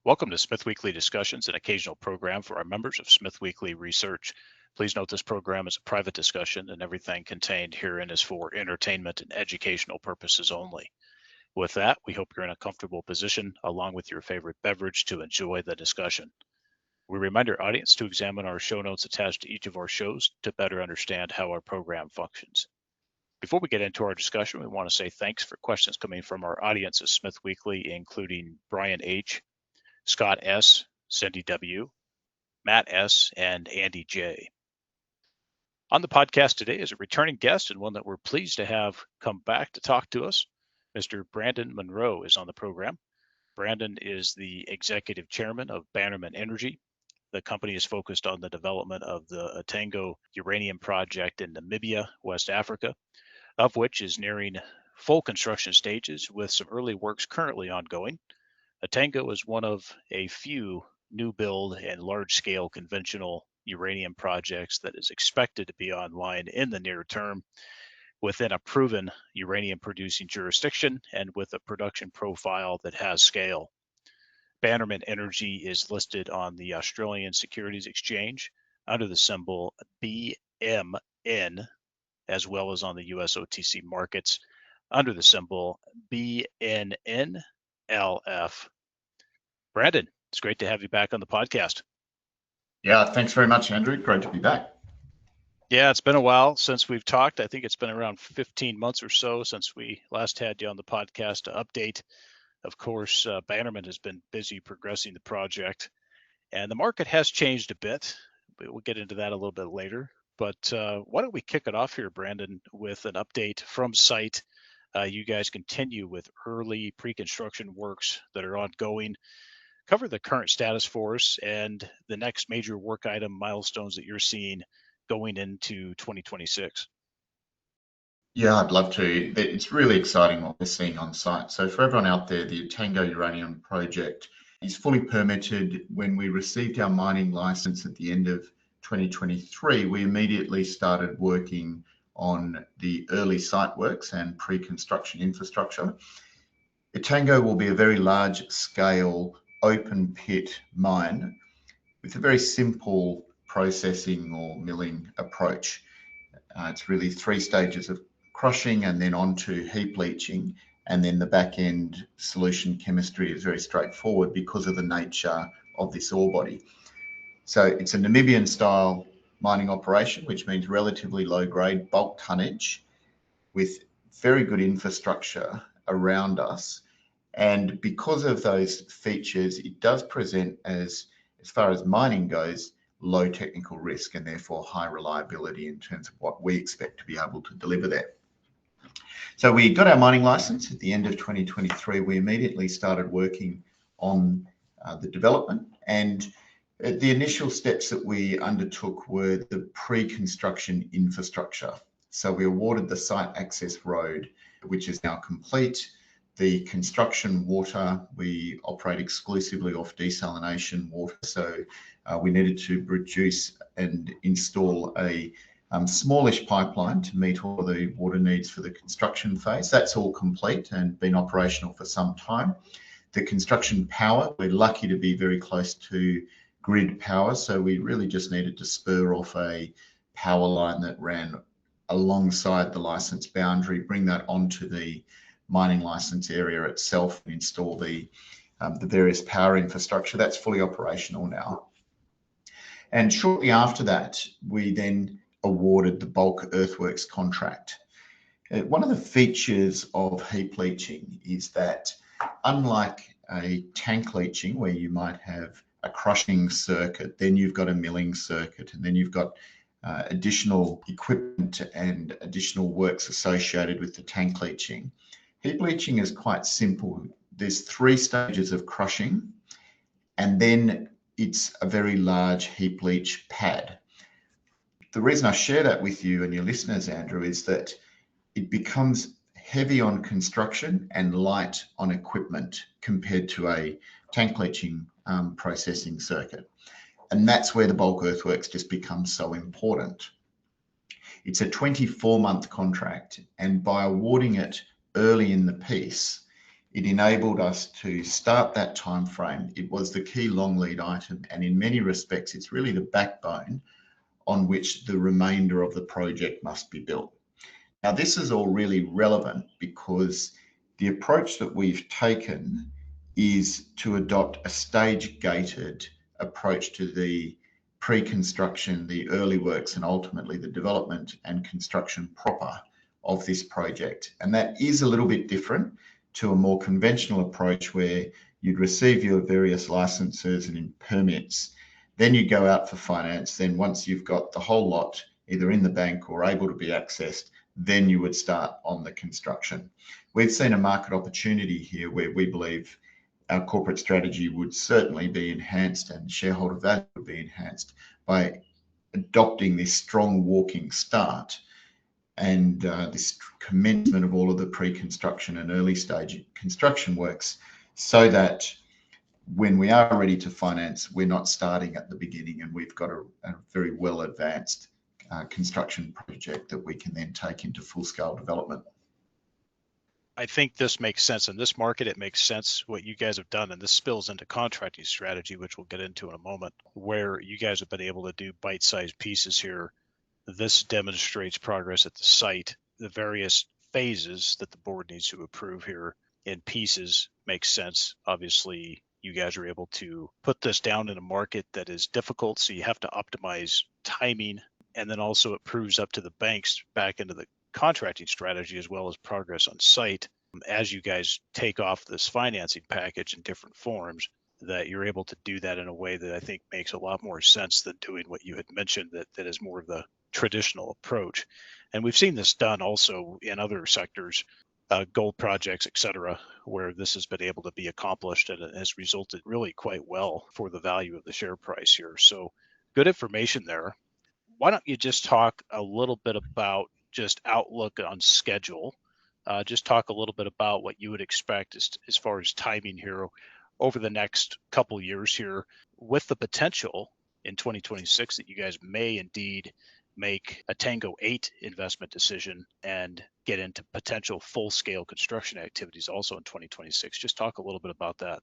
Welcome to SmithWeekly discussions, an occasional program for our members of SmithWeekly Research. Please note this program is a private discussion and everything contained herein is for entertainment and educational purposes only. With that, we hope you're in a comfortable position along with your favorite beverage to enjoy the discussion. We remind our audience to examine our show notes attached to each of our shows to better understand how our program functions. Before we get into our discussion, we want to say thanks for questions coming from our audience at SmithWeekly, including Brian H., Scott S., Cindy W., Matt S., and Andy J. On the podcast today is a returning guest and one that we're pleased to have come back to talk to us. Mr. Brandon Munro is on the program. Brandon is the executive chairman of Bannerman Energy. The company is focused on the development of the Etango Uranium project in Namibia, West Africa, of which is nearing full construction stages with some early works currently ongoing. Etango is one of a few new build and large-scale conventional uranium projects that is expected to be online in the near term within a proven uranium producing jurisdiction and with a production profile that has scale. Bannerman Energy is listed on the Australian Securities Exchange under the symbol BMN, as well as on the US OTC markets under the symbol BNNLF. Brandon, it's great to have you back on the podcast. Yeah, thanks very much, Andrew. Great to be back. Yeah, it's been a while since we've talked. I think it's been around 15 months or so since we last had you on the podcast to update. Of course, Bannerman has been busy progressing the project, and the market has changed a bit. We'll get into that a little bit later. But why don't we kick it off here, Brandon, with an update from site. You guys continue with early pre-construction works that are ongoing. Cover the current status for us and the next major work item milestones that you're seeing going into 2026. Yeah, I'd love to. It's really exciting what we're seeing on site. So for everyone out there, the Etango Uranium project is fully permitted. When we received our mining license at the end of 2023, we immediately started working on the early site works and pre-construction infrastructure. Etango will be a very large scale open pit mine with a very simple processing or milling approach. It's really 3 stages of crushing and then onto heap leaching, and then the back end solution chemistry is very straightforward because of the nature of this ore body. So it's a Namibian style mining operation, which means relatively low grade bulk tonnage with very good infrastructure around us. And because of those features, it does present as far as mining goes, low technical risk and therefore high reliability in terms of what we expect to be able to deliver there. So we got our mining license at the end of 2023. We immediately started working on the development, and the initial steps that we undertook were the pre-construction infrastructure. So we awarded the site access road, which is now complete. The construction water, we operate exclusively off desalination water. So we needed to produce and install a smallish pipeline to meet all the water needs for the construction phase. That's all complete and been operational for some time. The construction power, we're lucky to be very close to grid power. So we really just needed to spur off a power line that ran alongside the license boundary, bring that onto the mining license area itself and install the various power infrastructure. That's fully operational now. And shortly after that, we then awarded the bulk earthworks contract. One of the features of heap leaching is that unlike a tank leaching where you might have a crushing circuit, then you've got a milling circuit, and then you've got additional equipment and additional works associated with the tank leaching. Heap leaching is quite simple. There's 3 stages of crushing, and then it's a very large heap leach pad. The reason I share that with you and your listeners, Andrew, is that it becomes heavy on construction and light on equipment compared to a tank leaching processing circuit. And that's where the bulk earthworks just becomes so important. It's a 24-month contract, and by awarding it early in the piece, It enabled us to start that time frame. It was the key long lead item, and in many respects, it's really the backbone on which the remainder of the project must be built. Now, this is all really relevant because the approach that we've taken is to adopt a stage-gated approach to the pre-construction, the early works, and ultimately the development and construction proper of this project. And that is a little bit different to a more conventional approach where you'd receive your various licenses and permits, then you go out for finance. Then once you've got the whole lot either in the bank or able to be accessed, then you would start on the construction. We've seen a market opportunity here where we believe our corporate strategy would certainly be enhanced and shareholder value would be enhanced by adopting this strong walking start and this commencement of all of the pre-construction and early stage construction works, so that when we are ready to finance, we're not starting at the beginning and we've got a very well advanced construction project that we can then take into full-scale development. I think this makes sense in this market. It makes sense what you guys have done, and this spills into contracting strategy, which we'll get into in a moment, where you guys have been able to do bite-sized pieces here. This demonstrates progress at the site. The various phases that the board needs to approve here in pieces makes sense. Obviously, you guys are able to put this down in a market that is difficult, so you have to optimize timing, and then also it proves up to the banks back into the contracting strategy as well as progress on site as you guys take off this financing package in different forms, that you're able to do that in a way that I think makes a lot more sense than doing what you had mentioned that is more of the traditional approach. And we've seen this done also in other sectors, gold projects, et cetera, where this has been able to be accomplished, and it has resulted really quite well for the value of the share price here. So good information there. Why don't you just talk a little bit about just outlook on schedule? Just talk a little bit about what you would expect as far as timing here over the next couple years here, with the potential in 2026 that you guys may indeed make a Etango 8 investment decision and get into potential full-scale construction activities also in 2026. Just talk a little bit about that.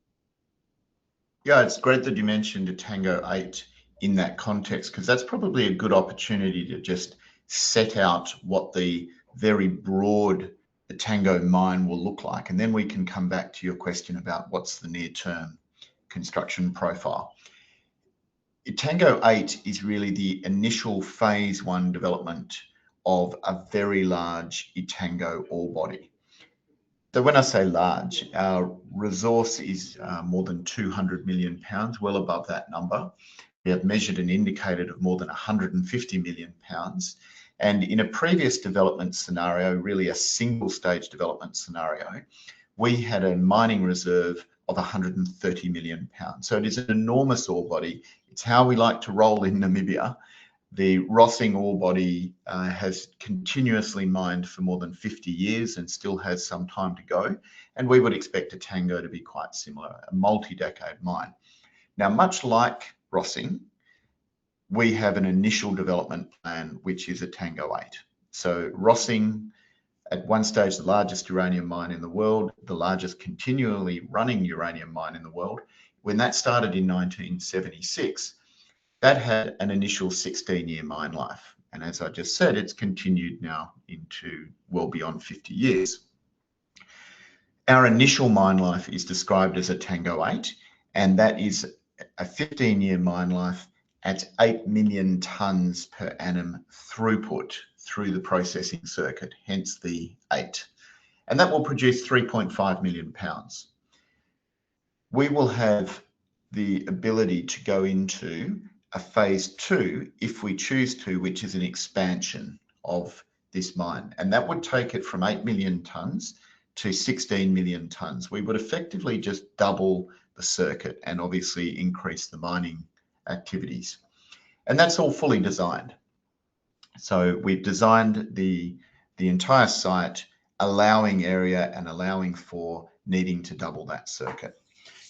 Yeah, it's great that you mentioned Etango 8 in that context, because that's probably a good opportunity to just set out what the very broad Etango mine will look like. And then we can come back to your question about what's the near-term construction profile. Etango 8 is really the initial phase 1 development of a very large Etango ore body. So when I say large, our resource is more than 200 million pounds, well above that number. We have measured and indicated of more than 150 million pounds. And in a previous development scenario, really a single stage development scenario, we had a mining reserve of 130 million pounds. So it is an enormous ore body. It's how we like to roll in Namibia. The Rossing ore body has continuously mined for more than 50 years and still has some time to go. And we would expect Etango to be quite similar, a multi-decade mine. Now, much like Rossing, we have an initial development plan, which is Etango 8. So Rossing, at one stage, the largest uranium mine in the world, the largest continually running uranium mine in the world. When that started in 1976, that had an initial 16-year mine life. And as I just said, it's continued now into well beyond 50 years. Our initial mine life is described as Etango 8, and that is a 15-year mine life at 8 million tonnes per annum throughput through the processing circuit, hence the 8. And that will produce 3.5 million pounds. We will have the ability to go into a phase 2 if we choose to, which is an expansion of this mine. And that would take it from 8 million tonnes to 16 million tonnes. We would effectively just double the circuit and obviously increase the mining activities. And that's all fully designed. So we've designed the entire site, allowing area and allowing for needing to double that circuit.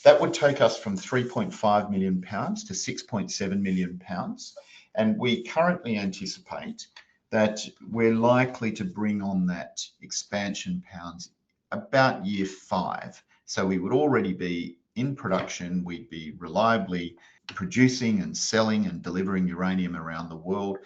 That would take us from 3.5 million pounds to 6.7 million pounds. And we currently anticipate that we're likely to bring on that expansion pounds about year 5. So we would already be in production. We'd be reliably producing and selling and delivering uranium around the world.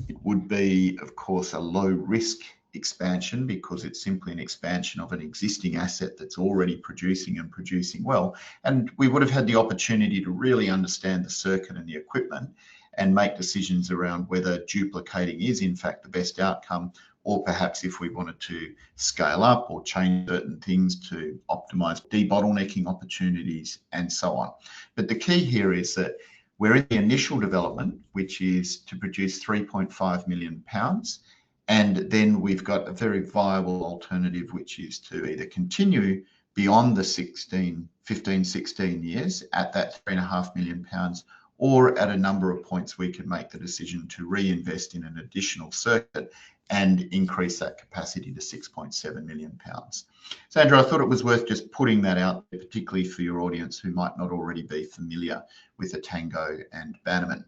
It would be, of course, a low risk expansion because it's simply an expansion of an existing asset that's already producing and producing well. And we would have had the opportunity to really understand the circuit and the equipment and make decisions around whether duplicating is in fact the best outcome, or perhaps if we wanted to scale up or change certain things to optimize debottlenecking opportunities and so on. But the key here is that we're in the initial development, which is to produce 3.5 million pounds. And then we've got a very viable alternative, which is to either continue beyond the 15, 16 years at that 3.5 million pounds, or at a number of points we could make the decision to reinvest in an additional circuit and increase that capacity to 6.7 million pounds. So Andrew, I thought it was worth just putting that out there, particularly for your audience who might not already be familiar with Etango and Bannerman.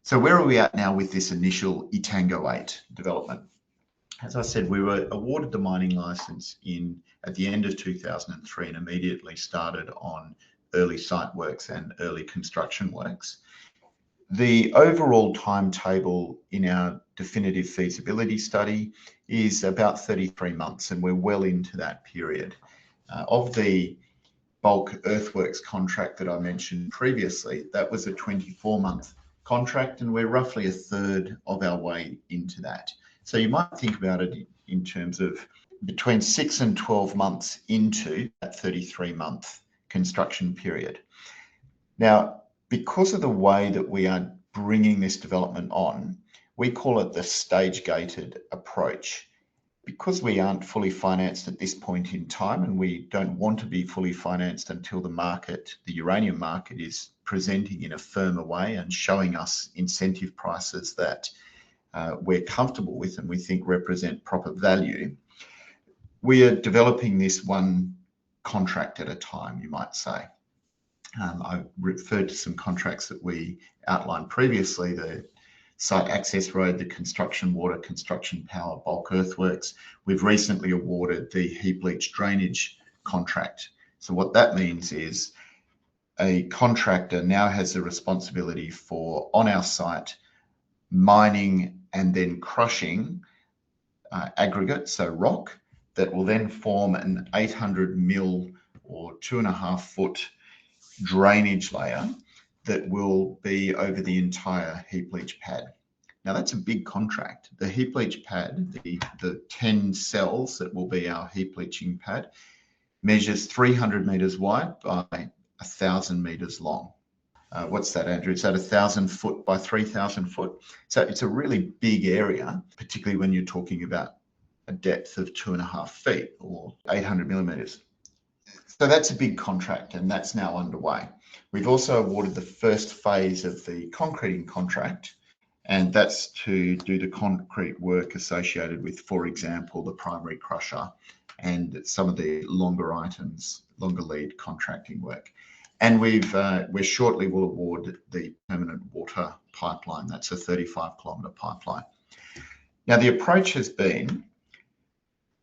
So where are we at now with this initial Etango 8 development? As I said, we were awarded the mining license at the end of 2003 and immediately started on early site works and early construction works. The overall timetable in our definitive feasibility study is about 33 months, and we're well into that period. Of the bulk earthworks contract that I mentioned previously, that was a 24-month contract, and we're roughly a third of our way into that. So you might think about it in terms of between 6 and 12 months into that 33-month construction period. Now, because of the way that we are bringing this development on, we call it the stage-gated approach. Because we aren't fully financed at this point in time, and we don't want to be fully financed until the market, the uranium market, is presenting in a firmer way and showing us incentive prices that we're comfortable with and we think represent proper value, we are developing this one contract at a time, you might say. I referred to some contracts that we outlined previously, the site access road, the construction water, construction power, bulk earthworks. We've recently awarded the heap leach drainage contract. So what that means is a contractor now has the responsibility for, on our site, mining and then crushing aggregate, so rock, that will then form an 800 mil or 2.5 foot drainage layer that will be over the entire heap leach pad. Now that's a big contract. The heap leach pad, the 10 cells that will be our heap leaching pad, measures 300 meters wide by 1,000 meters long. What's that, Andrew? Is that 1,000 foot by 3,000 foot? So it's a really big area, particularly when you're talking about a depth of 2.5 feet or 800 millimeters. So that's a big contract, and that's now underway. We've also awarded the first phase of the concreting contract, and that's to do the concrete work associated with, for example, the primary crusher and some of the longer items, longer lead contracting work. And we shortly will award the permanent water pipeline. That's a 35-kilometre pipeline. Now, the approach has been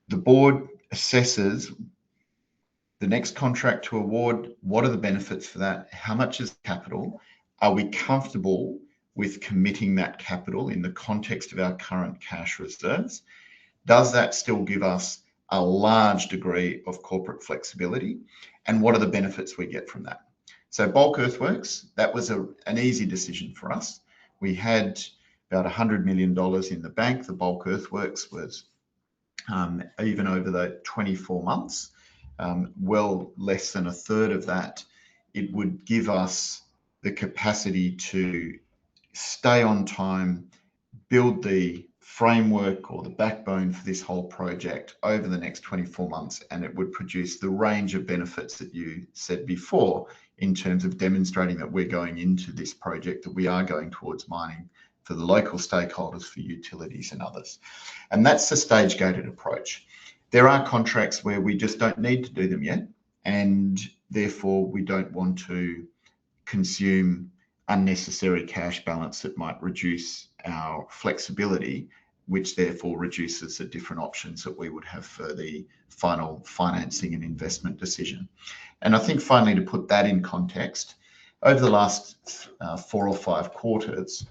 the board assesses the next contract to award, what are the benefits for that? How much is capital? Are we comfortable with committing that capital in the context of our current cash reserves? Does that still give us a large degree of corporate flexibility? And what are the benefits we get from that? So bulk earthworks, that was an easy decision for us. We had about $100 million in the bank. The bulk earthworks was even over the 24 months. Well less than a third of that. It would give us the capacity to stay on time, build the framework or the backbone for this whole project over the next 24 months, and it would produce the range of benefits that you said before in terms of demonstrating that we're going into this project, that we are going towards mining for the local stakeholders, for utilities and others. And that's the stage-gated approach. There are contracts where we just don't need to do them yet, and therefore we don't want to consume unnecessary cash balance that might reduce our flexibility which therefore reduces the different options that we would have for the final financing and investment decision. And I think finally, to put that in context, over the last 4 or 5 quarters,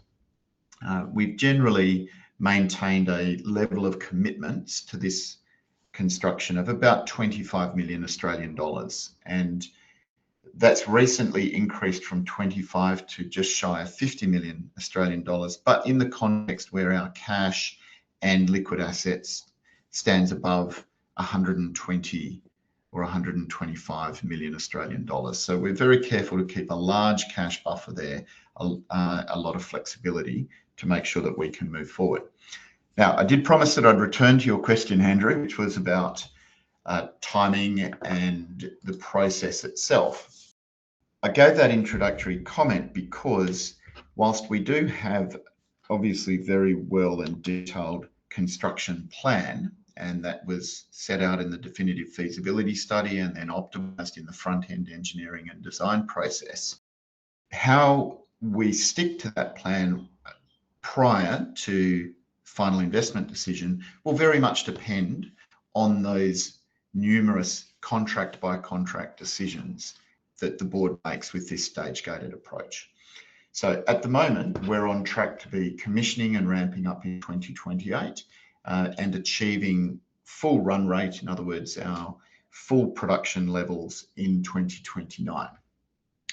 we've generally maintained a level of commitments to this construction of about 25 million Australian dollars. And that's recently increased from 25 to just shy of 50 million Australian dollars, but in the context where our cash and liquid assets stands above 120 or 125 million Australian dollars. So we're very careful to keep a large cash buffer there, a lot of flexibility to make sure that we can move forward. Now, I did promise that I'd return to your question, Andrew, which was about timing and the process itself. I gave that introductory comment because whilst we do have obviously very well and detailed construction plan, and that was set out in the definitive feasibility study and then optimized in the front-end engineering and design process, how we stick to that plan prior to final investment decision will very much depend on those numerous contract by contract decisions that the board makes with this stage-gated approach. So at the moment, we're on track to be commissioning and ramping up in 2028 and achieving full run rate, in other words, our full production levels in 2029.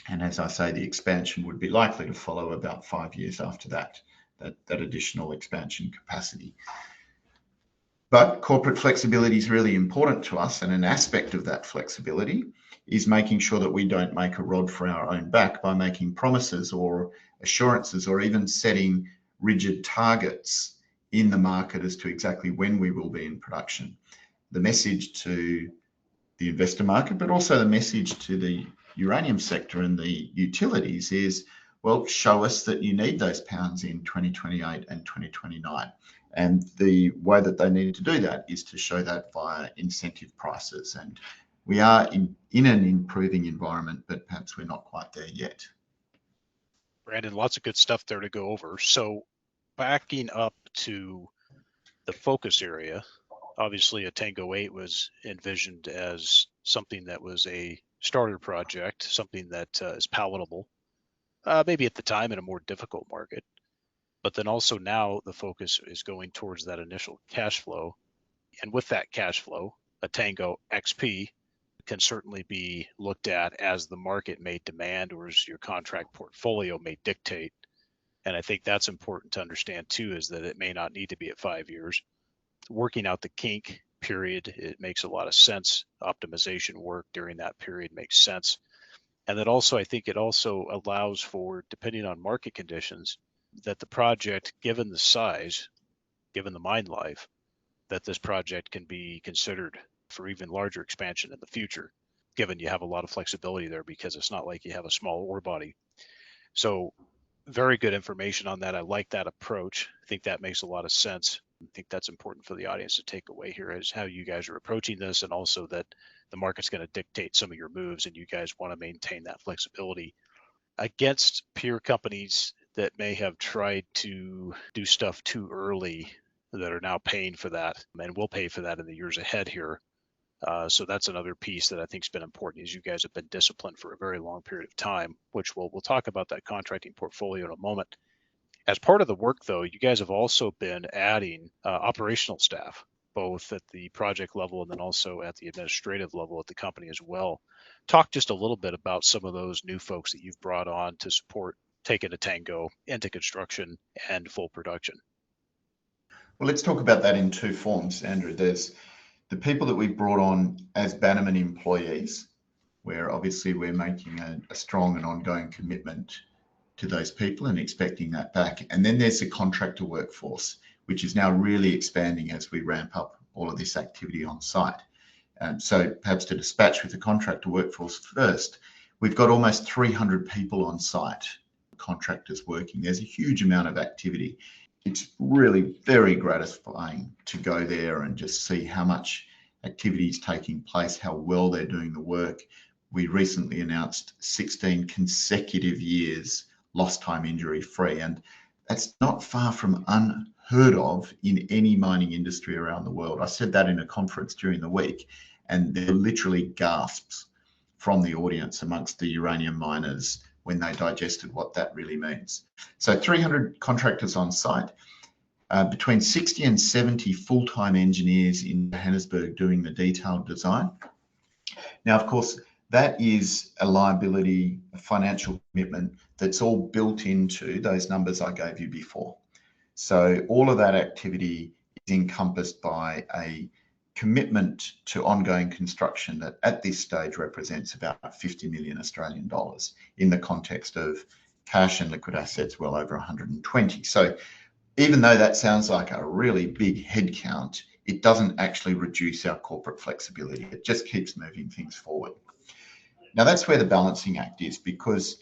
And as I say, the expansion would be likely to follow about 5 years after that additional expansion capacity. But corporate flexibility is really important to us, and an aspect of that flexibility is making sure that we don't make a rod for our own back by making promises or assurances or even setting rigid targets in the market as to exactly when we will be in production. The message to the investor market, but also the message to the uranium sector and the utilities is, well, show us that you need those pounds in 2028 and 2029. And the way that they need to do that is to show that via incentive prices. And we are in an improving environment, but perhaps we're not quite there yet. Brandon, lots of good stuff there to go over. So backing up to the focus area, obviously Etango 8 was envisioned as something that was a starter project, something that is palatable, maybe at the time in a more difficult market. But then also now the focus is going towards that initial cash flow. And with that cash flow, Etango XP can certainly be looked at as the market may demand or as your contract portfolio may dictate. And I think that's important to understand too, is that it may not need to be at 5 years. Working out the kink period, it makes a lot of sense. Optimization work during that period makes sense. And that also, I think it also allows for, depending on market conditions, that the project, given the size, given the mine life, that this project can be considered for even larger expansion in the future, given you have a lot of flexibility there because it's not like you have a small ore body. So very good information on that. I like that approach. I think that makes a lot of sense. I think that's important for the audience to take away here is how you guys are approaching this, and also that the market's going to dictate some of your moves and you guys want to maintain that flexibility against peer companies that may have tried to do stuff too early that are now paying for that and will pay for that in the years ahead here. So that's another piece that I think has been important, is you guys have been disciplined for a very long period of time, which we'll talk about that contracting portfolio in a moment. As part of the work, though, you guys have also been adding operational staff, both at the project level and then also at the administrative level at the company as well. Talk just a little bit about some of those new folks that you've brought on to support taking Etango into construction and full production. Well, let's talk about that in two forms, Andrew. There's the people that we've brought on as Bannerman employees, where obviously we're making a strong and ongoing commitment to those people and expecting that back. And then there's the contractor workforce, which is now really expanding as we ramp up all of this activity on site. So perhaps to dispatch with the contractor workforce first, we've got almost 300 people on site, contractors working. There's a huge amount of activity. It's really very gratifying to go there and just see how much activity is taking place, how well they're doing the work. We recently announced 16 consecutive years lost time injury free, and that's not far from heard of in any mining industry around the world. I said that in a conference during the week, and there were literally gasps from the audience amongst the uranium miners when they digested what that really means. So 300 contractors on site, between 60 and 70 full-time engineers in Johannesburg doing the detailed design. Now, of course, that is a liability, a financial commitment that's all built into those numbers I gave you before. So all of that activity is encompassed by a commitment to ongoing construction that at this stage represents about 50 million Australian dollars in the context of cash and liquid assets well over 120. So even though that sounds like a really big headcount, it doesn't actually reduce our corporate flexibility. It just keeps moving things forward. Now, that's where the balancing act is, because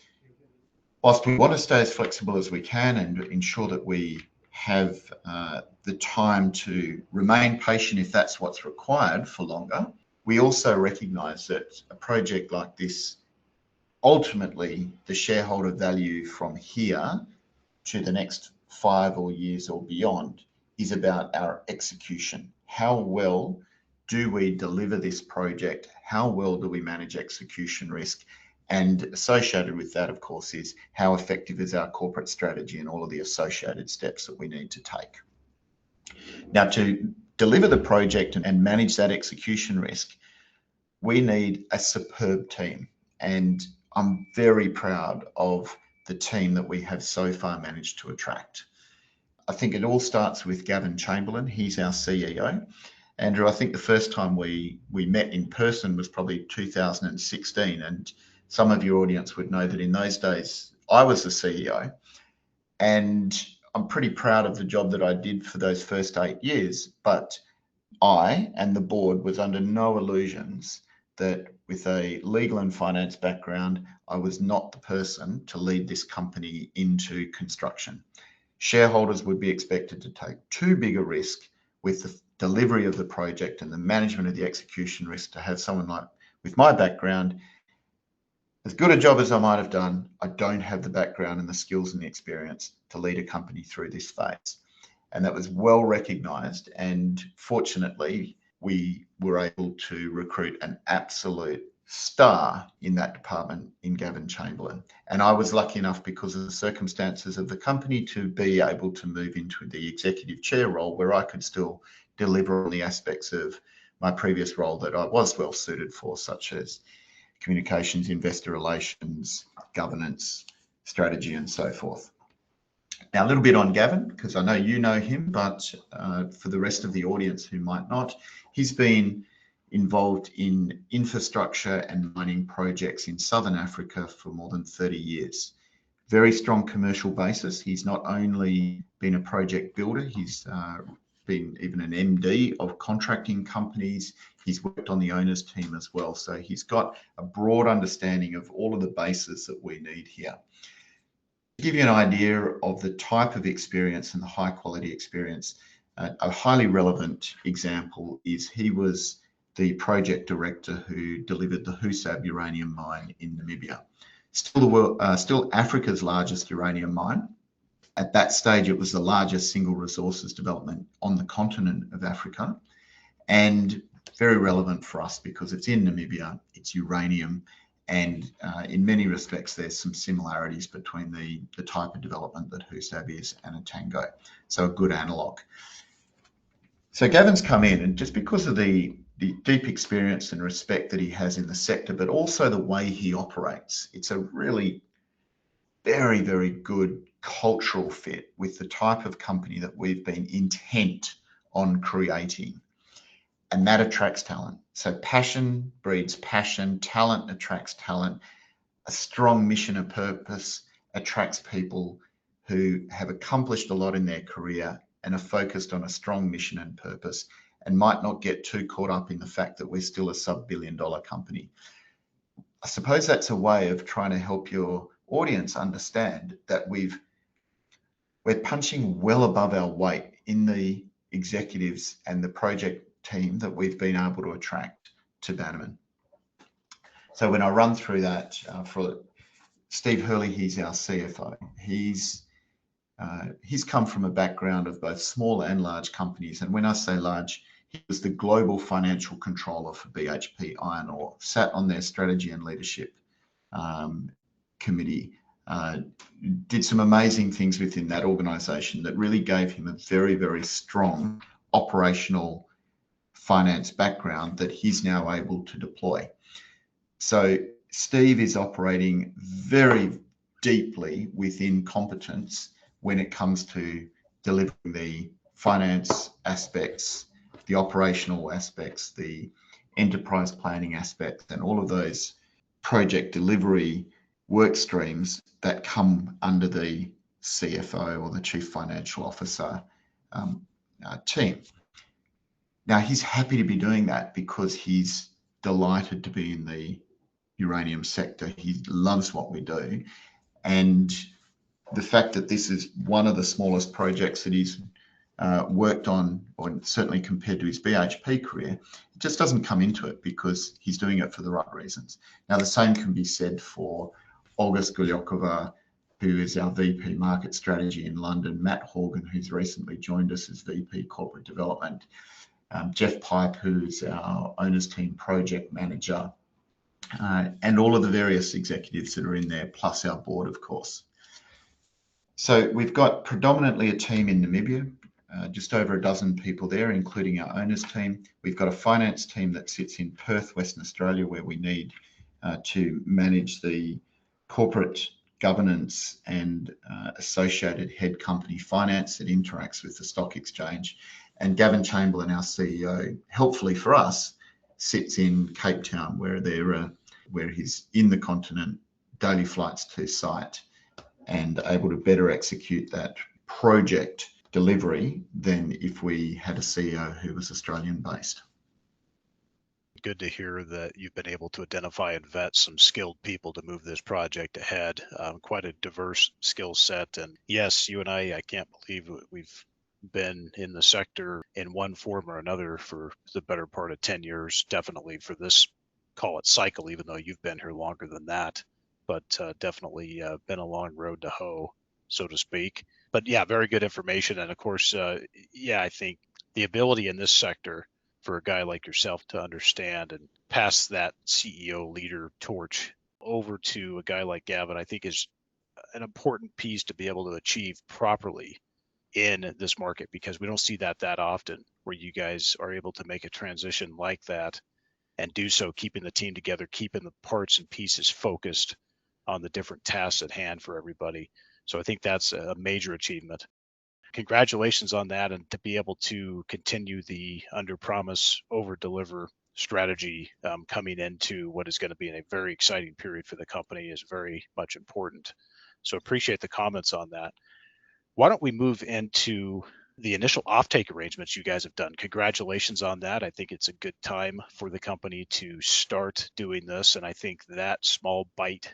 whilst we want to stay as flexible as we can and ensure that we have the time to remain patient if that's what's required for longer, we also recognise that a project like this, ultimately the shareholder value from here to the next 5 years or beyond is about our execution. How well do we deliver this project? How well do we manage execution risk? And associated with that, of course, is how effective is our corporate strategy and all of the associated steps that we need to take. Now, to deliver the project and manage that execution risk, we need a superb team. And I'm very proud of the team that we have so far managed to attract. I think it all starts with Gavin Chamberlain. He's our CEO. Andrew, I think the first time we met in person was probably 2016, and some of your audience would know that in those days I was the CEO, and I'm pretty proud of the job that I did for those first 8 years, but I and the board was under no illusions that with a legal and finance background, I was not the person to lead this company into construction. Shareholders would be expected to take too big a risk with the delivery of the project and the management of the execution risk to have someone like, with my background, as good a job as I might have done, I don't have the background and the skills and the experience to lead a company through this phase. And that was well recognised, and fortunately, we were able to recruit an absolute star in that department in Gavin Chamberlain. And I was lucky enough, because of the circumstances of the company, to be able to move into the executive chair role where I could still deliver on the aspects of my previous role that I was well suited for, such as communications, investor relations, governance, strategy, and so forth. Now, a little bit on Gavin, because I know you know him, but for the rest of the audience who might not, he's been involved in infrastructure and mining projects in Southern Africa for more than 30 years. Very strong commercial basis. He's not only been a project builder, he's been even an MD of contracting companies. He's worked on the owners team as well. So he's got a broad understanding of all of the bases that we need here. To give you an idea of the type of experience and the high quality experience, a highly relevant example is he was the project director who delivered the Husab uranium mine in Namibia. Still Africa's largest uranium mine. At that stage, it was the largest single resources development on the continent of Africa, and very relevant for us because it's in Namibia, it's uranium, and in many respects, there's some similarities between the type of development that Husab is and Etango. So a good analogue. So Gavin's come in, and just because of the deep experience and respect that he has in the sector, but also the way he operates, it's a really very, very good cultural fit with the type of company that we've been intent on creating. And that attracts talent. So passion breeds passion, talent attracts talent. A strong mission and purpose attracts people who have accomplished a lot in their career and are focused on a strong mission and purpose, and might not get too caught up in the fact that we're still a sub-billion-dollar company. I suppose that's a way of trying to help your audience understand that we're punching well above our weight in the executives and the project team that we've been able to attract to Bannerman. So when I run through that, for Steve Hurley, he's our CFO. He's He's come from a background of both small and large companies. And when I say large, he was the global financial controller for BHP Iron Ore, sat on their strategy and leadership committee, did some amazing things within that organization that really gave him a very, very strong operational finance background that he's now able to deploy. So Steve is operating very deeply within competence when it comes to delivering the finance aspects, the operational aspects, the enterprise planning aspects, and all of those project delivery work streams that come under the CFO or the Chief Financial Officer team. Now, he's happy to be doing that because he's delighted to be in the uranium sector. He loves what we do. And the fact that this is one of the smallest projects that he's worked on, or certainly compared to his BHP career, it just doesn't come into it because he's doing it for the right reasons. Now, the same can be said for Olga Skulyokova, who is our VP Market Strategy in London, Matt Horgan, who's recently joined us as VP Corporate Development, Jeff Pipe, who's our Owners Team Project Manager, and all of the various executives that are in there, plus our board, of course. So we've got predominantly a team in Namibia, just over a dozen people there, including our owners team. We've got a finance team that sits in Perth, Western Australia, where we need to manage the corporate governance and associated head company finance that interacts with the stock exchange. And Gavin Chamberlain, our CEO, helpfully for us, sits in Cape Town, where he's in the continent, daily flights to site, and able to better execute that project delivery than if we had a CEO who was Australian based. Good to hear that you've been able to identify and vet some skilled people to move this project ahead. Quite a diverse skill set. And yes, you and I can't believe we've been in the sector in one form or another for the better part of 10 years, definitely for this, call it cycle, even though you've been here longer than that. But definitely been a long road to hoe, so to speak. But yeah, very good information. And of course, I think the ability in this sector for a guy like yourself to understand and pass that CEO leader torch over to a guy like Gavin, I think is an important piece to be able to achieve properly in this market, because we don't see that often, where you guys are able to make a transition like that and do so keeping the team together, keeping the parts and pieces focused on the different tasks at hand for everybody. So I think that's a major achievement. Congratulations on that, and to be able to continue the under promise, over deliver strategy coming into what is going to be a very exciting period for the company is very much important. So appreciate the comments on that. Why don't we move into the initial offtake arrangements you guys have done? Congratulations on that. I think it's a good time for the company to start doing this, and I think that small bite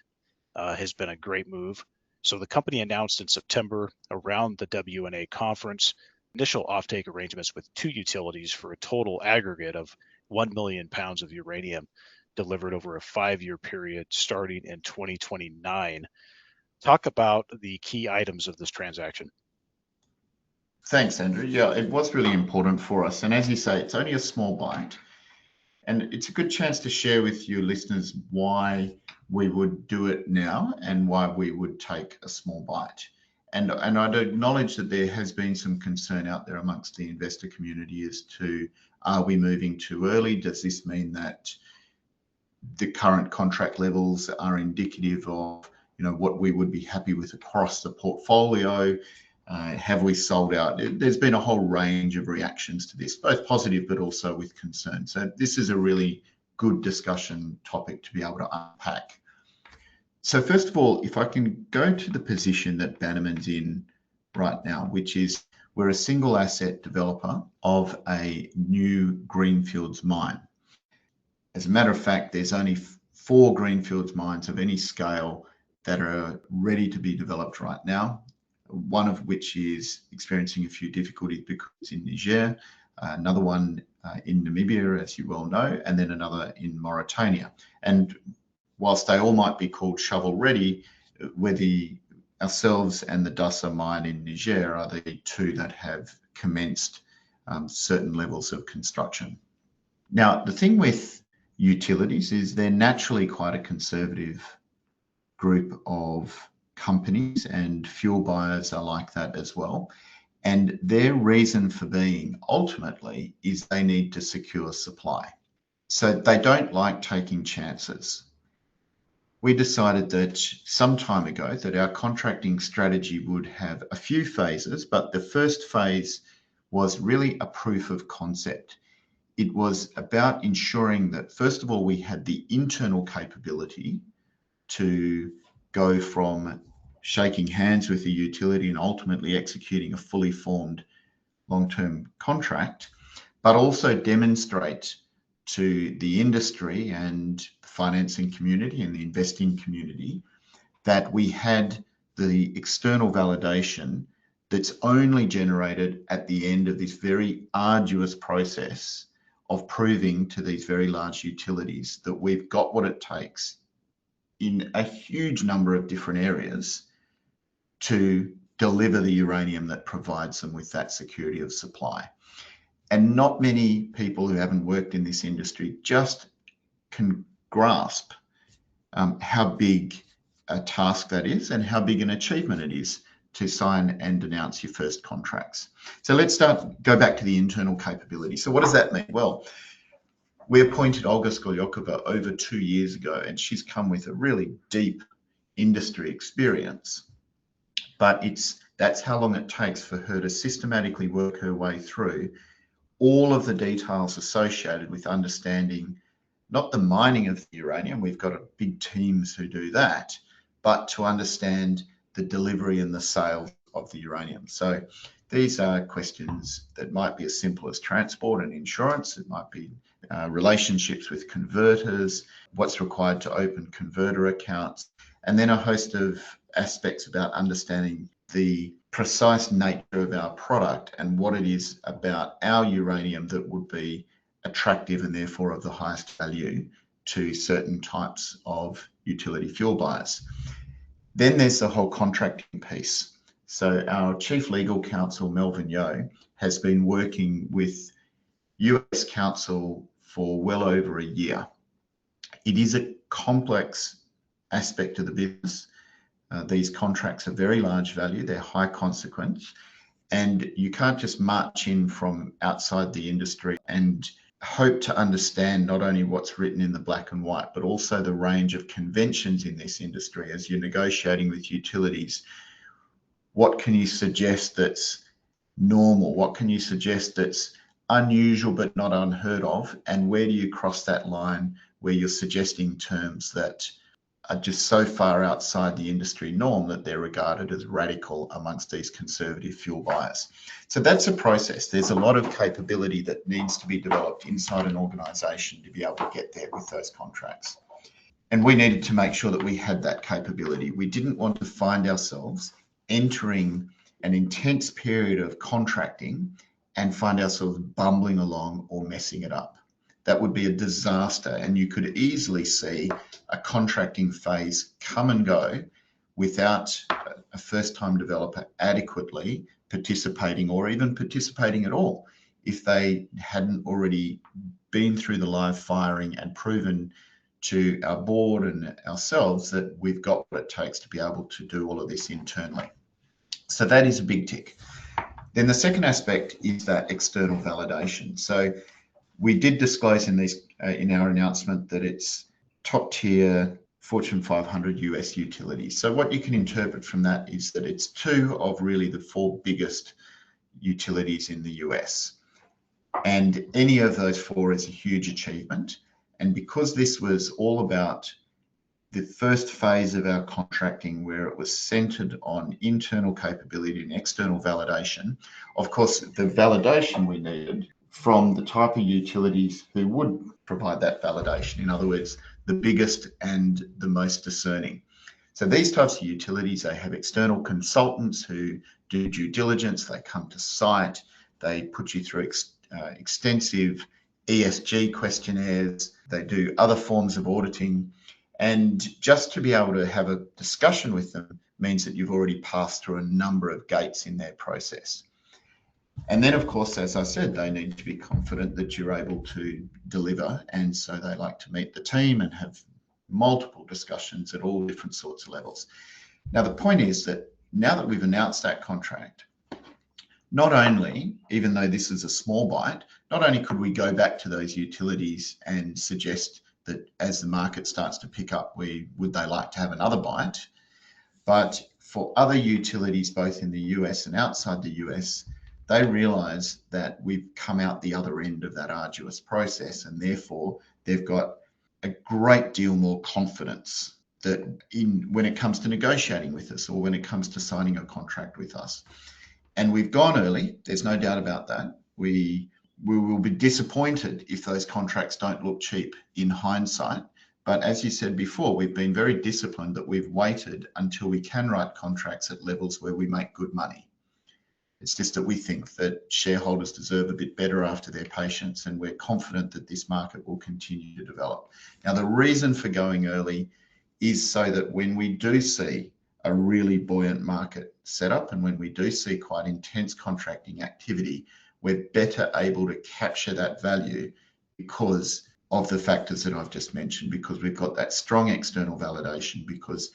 has been a great move. So the company announced in September around the WNA conference initial offtake arrangements with 2 utilities for a total aggregate of 1 million pounds of uranium delivered over a 5-year period starting in 2029. Talk about the key items of this transaction. Thanks, Andrew. Yeah, it was really important for us. And as you say, it's only a small bite. And it's a good chance to share with your listeners why we would do it now and why we would take a small bite. And I'd acknowledge that there has been some concern out there amongst the investor community as to, are we moving too early? Does this mean that the current contract levels are indicative of, what we would be happy with across the portfolio? Have we sold out? There's been a whole range of reactions to this, both positive but also with concern. So this is a really good discussion topic to be able to unpack. So first of all, if I can go to the position that Bannerman's in right now, which is we're a single asset developer of a new greenfields mine. As a matter of fact, there's only 4 greenfields mines of any scale that are ready to be developed right now, one of which is experiencing a few difficulties because it's in Niger, another one in Namibia, as you well know, and then another in Mauritania. And whilst they all might be called shovel ready, we're the ourselves and the Dassa mine in Niger are the two that have commenced certain levels of construction. Now, the thing with utilities is they're naturally quite a conservative group of companies, and fuel buyers are like that as well. And their reason for being ultimately is they need to secure supply. So they don't like taking chances. We decided that some time ago that our contracting strategy would have a few phases, but the first phase was really a proof of concept. It was about ensuring that, first of all, we had the internal capability to go from shaking hands with the utility and ultimately executing a fully formed long-term contract, but also demonstrate to the industry and the financing community and the investing community that we had the external validation that's only generated at the end of this very arduous process of proving to these very large utilities that we've got what it takes in a huge number of different areas to deliver the uranium that provides them with that security of supply. And not many people who haven't worked in this industry just can grasp how big a task that is and how big an achievement it is to sign and announce your first contracts. So let's go back to the internal capability. So what does that mean? Well, we appointed Olga Skolyokova over 2 years ago, and she's come with a really deep industry experience. But that's how long it takes for her to systematically work her way through all of the details associated with understanding not the mining of the uranium, we've got big teams who do that, but to understand the delivery and the sale of the uranium. So these are questions that might be as simple as transport and insurance. It might be relationships with converters, what's required to open converter accounts, and then a host of aspects about understanding the precise nature of our product and what it is about our uranium that would be attractive and therefore of the highest value to certain types of utility fuel buyers. Then there's the whole contracting piece. So our Chief Legal Counsel, Melvin Yeo, has been working with US counsel for well over a year. It is a complex aspect of the business. These contracts are very large value, they're high consequence, and you can't just march in from outside the industry and hope to understand not only what's written in the black and white, but also the range of conventions in this industry as you're negotiating with utilities. What can you suggest that's normal? What can you suggest that's unusual but not unheard of? And where do you cross that line where you're suggesting terms that are just so far outside the industry norm that they're regarded as radical amongst these conservative fuel buyers? So that's a process. There's a lot of capability that needs to be developed inside an organisation to be able to get there with those contracts. And we needed to make sure that we had that capability. We didn't want to find ourselves entering an intense period of contracting and find ourselves bumbling along or messing it up. That would be a disaster, and you could easily see a contracting phase come and go without a first-time developer adequately participating or even participating at all if they hadn't already been through the live firing and proven to our board and ourselves that we've got what it takes to be able to do all of this internally. So that is a big tick. Then the second aspect is that external validation. So we did disclose in our announcement that it's top tier Fortune 500 US utilities. So what you can interpret from that is that it's 2 of really the 4 biggest utilities in the US. And any of those 4 is a huge achievement. And because this was all about the first phase of our contracting, where it was centered on internal capability and external validation, of course, the validation we needed from the type of utilities who would provide that validation. In other words, the biggest and the most discerning. So these types of utilities, they have external consultants who do due diligence, they come to site, they put you through extensive ESG questionnaires, they do other forms of auditing. And just to be able to have a discussion with them means that you've already passed through a number of gates in their process. And then, of course, as I said, they need to be confident that you're able to deliver. And so they like to meet the team and have multiple discussions at all different sorts of levels. Now, the point is that now that we've announced that contract, not only, even though this is a small bite, not only could we go back to those utilities and suggest that as the market starts to pick up, would they like to have another bite, but for other utilities, both in the US and outside the US, they realise that we've come out the other end of that arduous process, and therefore they've got a great deal more confidence that when it comes to negotiating with us or when it comes to signing a contract with us. And we've gone early, there's no doubt about that. We will be disappointed if those contracts don't look cheap in hindsight. But as you said before, we've been very disciplined that we've waited until we can write contracts at levels where we make good money. It's just that we think that shareholders deserve a bit better after their patience, and we're confident that this market will continue to develop. Now, the reason for going early is so that when we do see a really buoyant market setup and when we do see quite intense contracting activity, we're better able to capture that value because of the factors that I've just mentioned, because we've got that strong external validation, because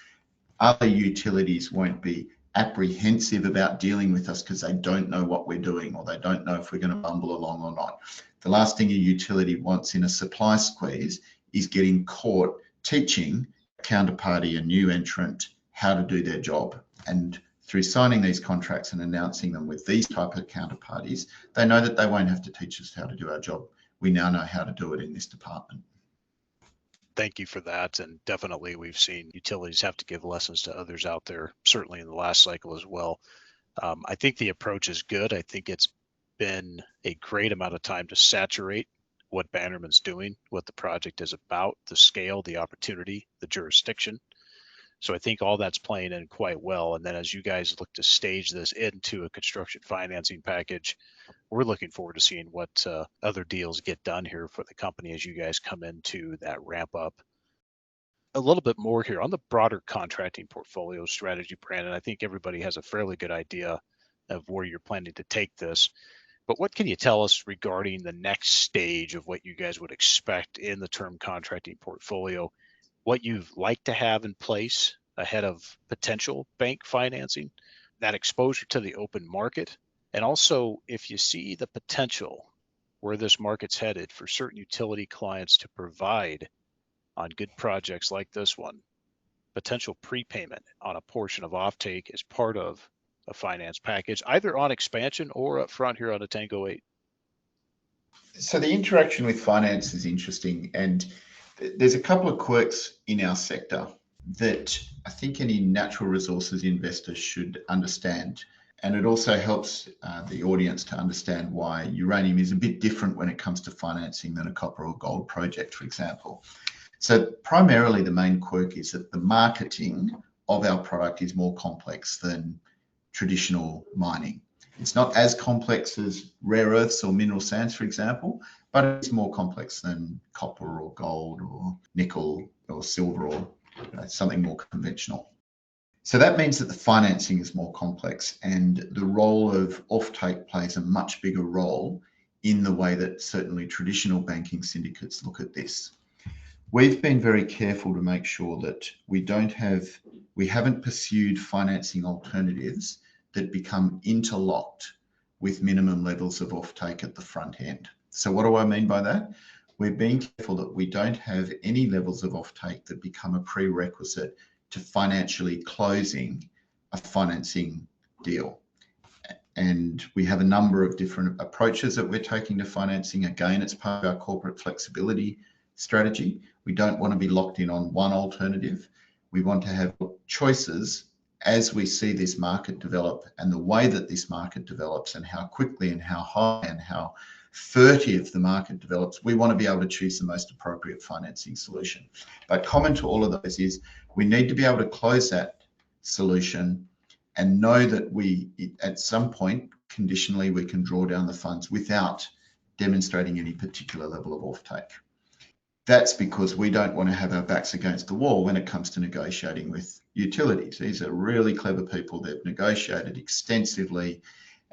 other utilities won't be apprehensive about dealing with us because they don't know what we're doing or they don't know if we're going to bumble along or not. The last thing a utility wants in a supply squeeze is getting caught teaching a counterparty, a new entrant, how to do their job. And through signing these contracts and announcing them with these type of counterparties, they know that they won't have to teach us how to do our job. We now know how to do it in this department. Thank you for that. And definitely we've seen utilities have to give lessons to others out there, certainly in the last cycle as well. I think the approach is good. I think it's been a great amount of time to saturate what Bannerman's doing, what the project is about, the scale, the opportunity, the jurisdiction. So I think all that's playing in quite well. And then as you guys look to stage this into a construction financing package, we're looking forward to seeing what other deals get done here for the company as you guys come into that ramp up. A little bit more here on the broader contracting portfolio strategy, Brandon. I think everybody has a fairly good idea of where you're planning to take this. But what can you tell us regarding the next stage of what you guys would expect in the term contracting portfolio? What you'd like to have in place ahead of potential bank financing, that exposure to the open market, and also if you see the potential where this market's headed for certain utility clients to provide on good projects like this one, potential prepayment on a portion of offtake as part of a finance package, either on expansion or up front here on Etango 8. So the interaction with finance is interesting, and there's a couple of quirks in our sector that I think any natural resources investor should understand. And it also helps the audience to understand why uranium is a bit different when it comes to financing than a copper or gold project, for example. So primarily the main quirk is that the marketing of our product is more complex than traditional mining. It's not as complex as rare earths or mineral sands, for example, but it's more complex than copper or gold or nickel or silver or something more conventional. So that means that the financing is more complex, and the role of offtake plays a much bigger role in the way that certainly traditional banking syndicates look at this. We've been very careful to make sure that we haven't pursued financing alternatives that become interlocked with minimum levels of offtake at the front end. So what do I mean by that? We're being careful that we don't have any levels of offtake that become a prerequisite to financially closing a financing deal. And we have a number of different approaches that we're taking to financing. Again, it's part of our corporate flexibility strategy. We don't want to be locked in on one alternative. We want to have choices as we see this market develop, and the way that this market develops and how quickly and how high and how furtive the market develops. We want to be able to choose the most appropriate financing solution. But common to all of those is we need to be able to close that solution and know that at some point, conditionally, we can draw down the funds without demonstrating any particular level of offtake. That's because we don't want to have our backs against the wall when it comes to negotiating with utilities. These are really clever people. They've negotiated extensively.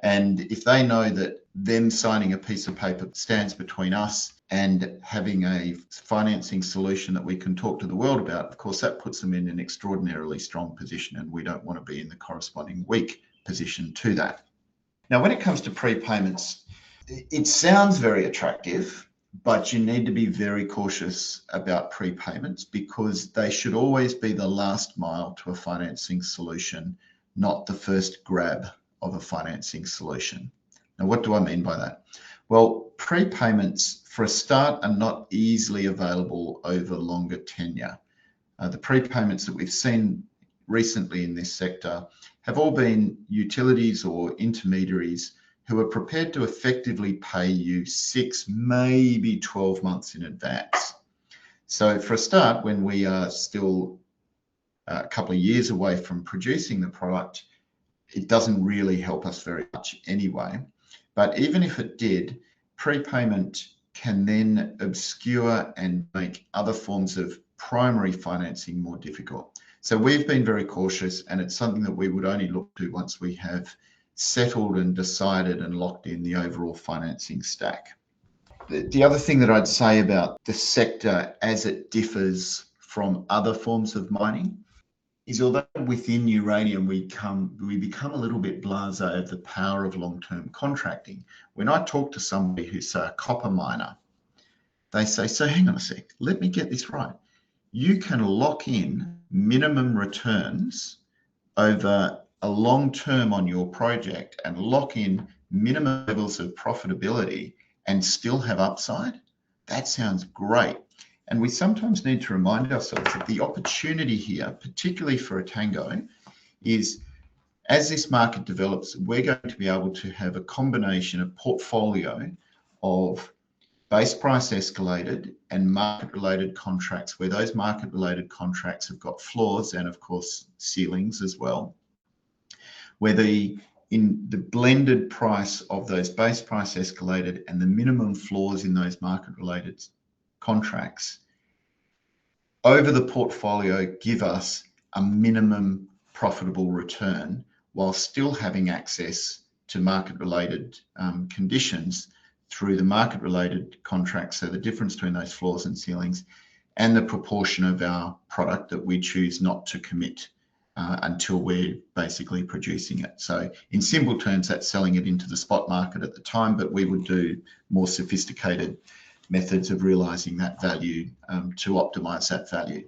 And if they know that them signing a piece of paper stands between us and having a financing solution that we can talk to the world about, of course, that puts them in an extraordinarily strong position, and we don't want to be in the corresponding weak position to that. Now, when it comes to prepayments, it sounds very attractive, but you need to be very cautious about prepayments because they should always be the last mile to a financing solution, not the first grab of a financing solution. Now, what do I mean by that? Well, prepayments, for a start, are not easily available over longer tenure. The prepayments that we've seen recently in this sector have all been utilities or intermediaries who are prepared to effectively pay you 6, maybe 12 months in advance. So for a start, when we are still a couple of years away from producing the product, it doesn't really help us very much anyway. But even if it did, prepayment can then obscure and make other forms of primary financing more difficult. So we've been very cautious, and it's something that we would only look to once we have settled and decided and locked in the overall financing stack. The other thing that I'd say about the sector as it differs from other forms of mining is, although within uranium we become a little bit blasé of the power of long-term contracting. When I talk to somebody who's a copper miner, they say, so hang on a sec, let me get this right. You can lock in minimum returns over a long term on your project and lock in minimum levels of profitability and still have upside? That sounds great. And we sometimes need to remind ourselves that the opportunity here, particularly for Etango, is as this market develops, we're going to be able to have a combination of portfolio of base price escalated and market-related contracts, where those market-related contracts have got floors and, of course, ceilings as well, where in the blended price of those base price escalated and the minimum floors in those market-related contracts over the portfolio give us a minimum profitable return while still having access to market-related conditions through the market-related contracts. So the difference between those floors and ceilings and the proportion of our product that we choose not to commit until we're basically producing it. So in simple terms, that's selling it into the spot market at the time, but we would do more sophisticated methods of realizing that value to optimize that value.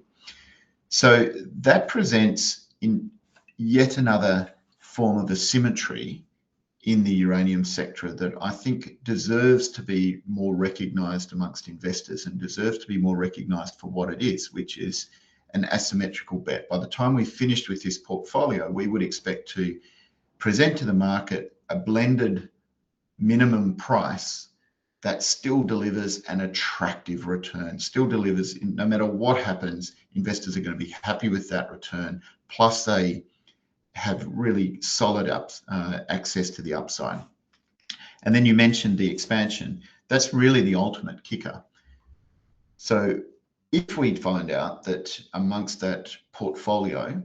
So that presents in yet another form of asymmetry in the uranium sector that I think deserves to be more recognized amongst investors and deserves to be more recognized for what it is, which is an asymmetrical bet. By the time we've finished with this portfolio, we would expect to present to the market a blended minimum price that still delivers an attractive return, still delivers, no matter what happens, investors are going to be happy with that return. Plus they have really solid access to the upside. And then you mentioned the expansion. That's really the ultimate kicker. So if we find out that amongst that portfolio,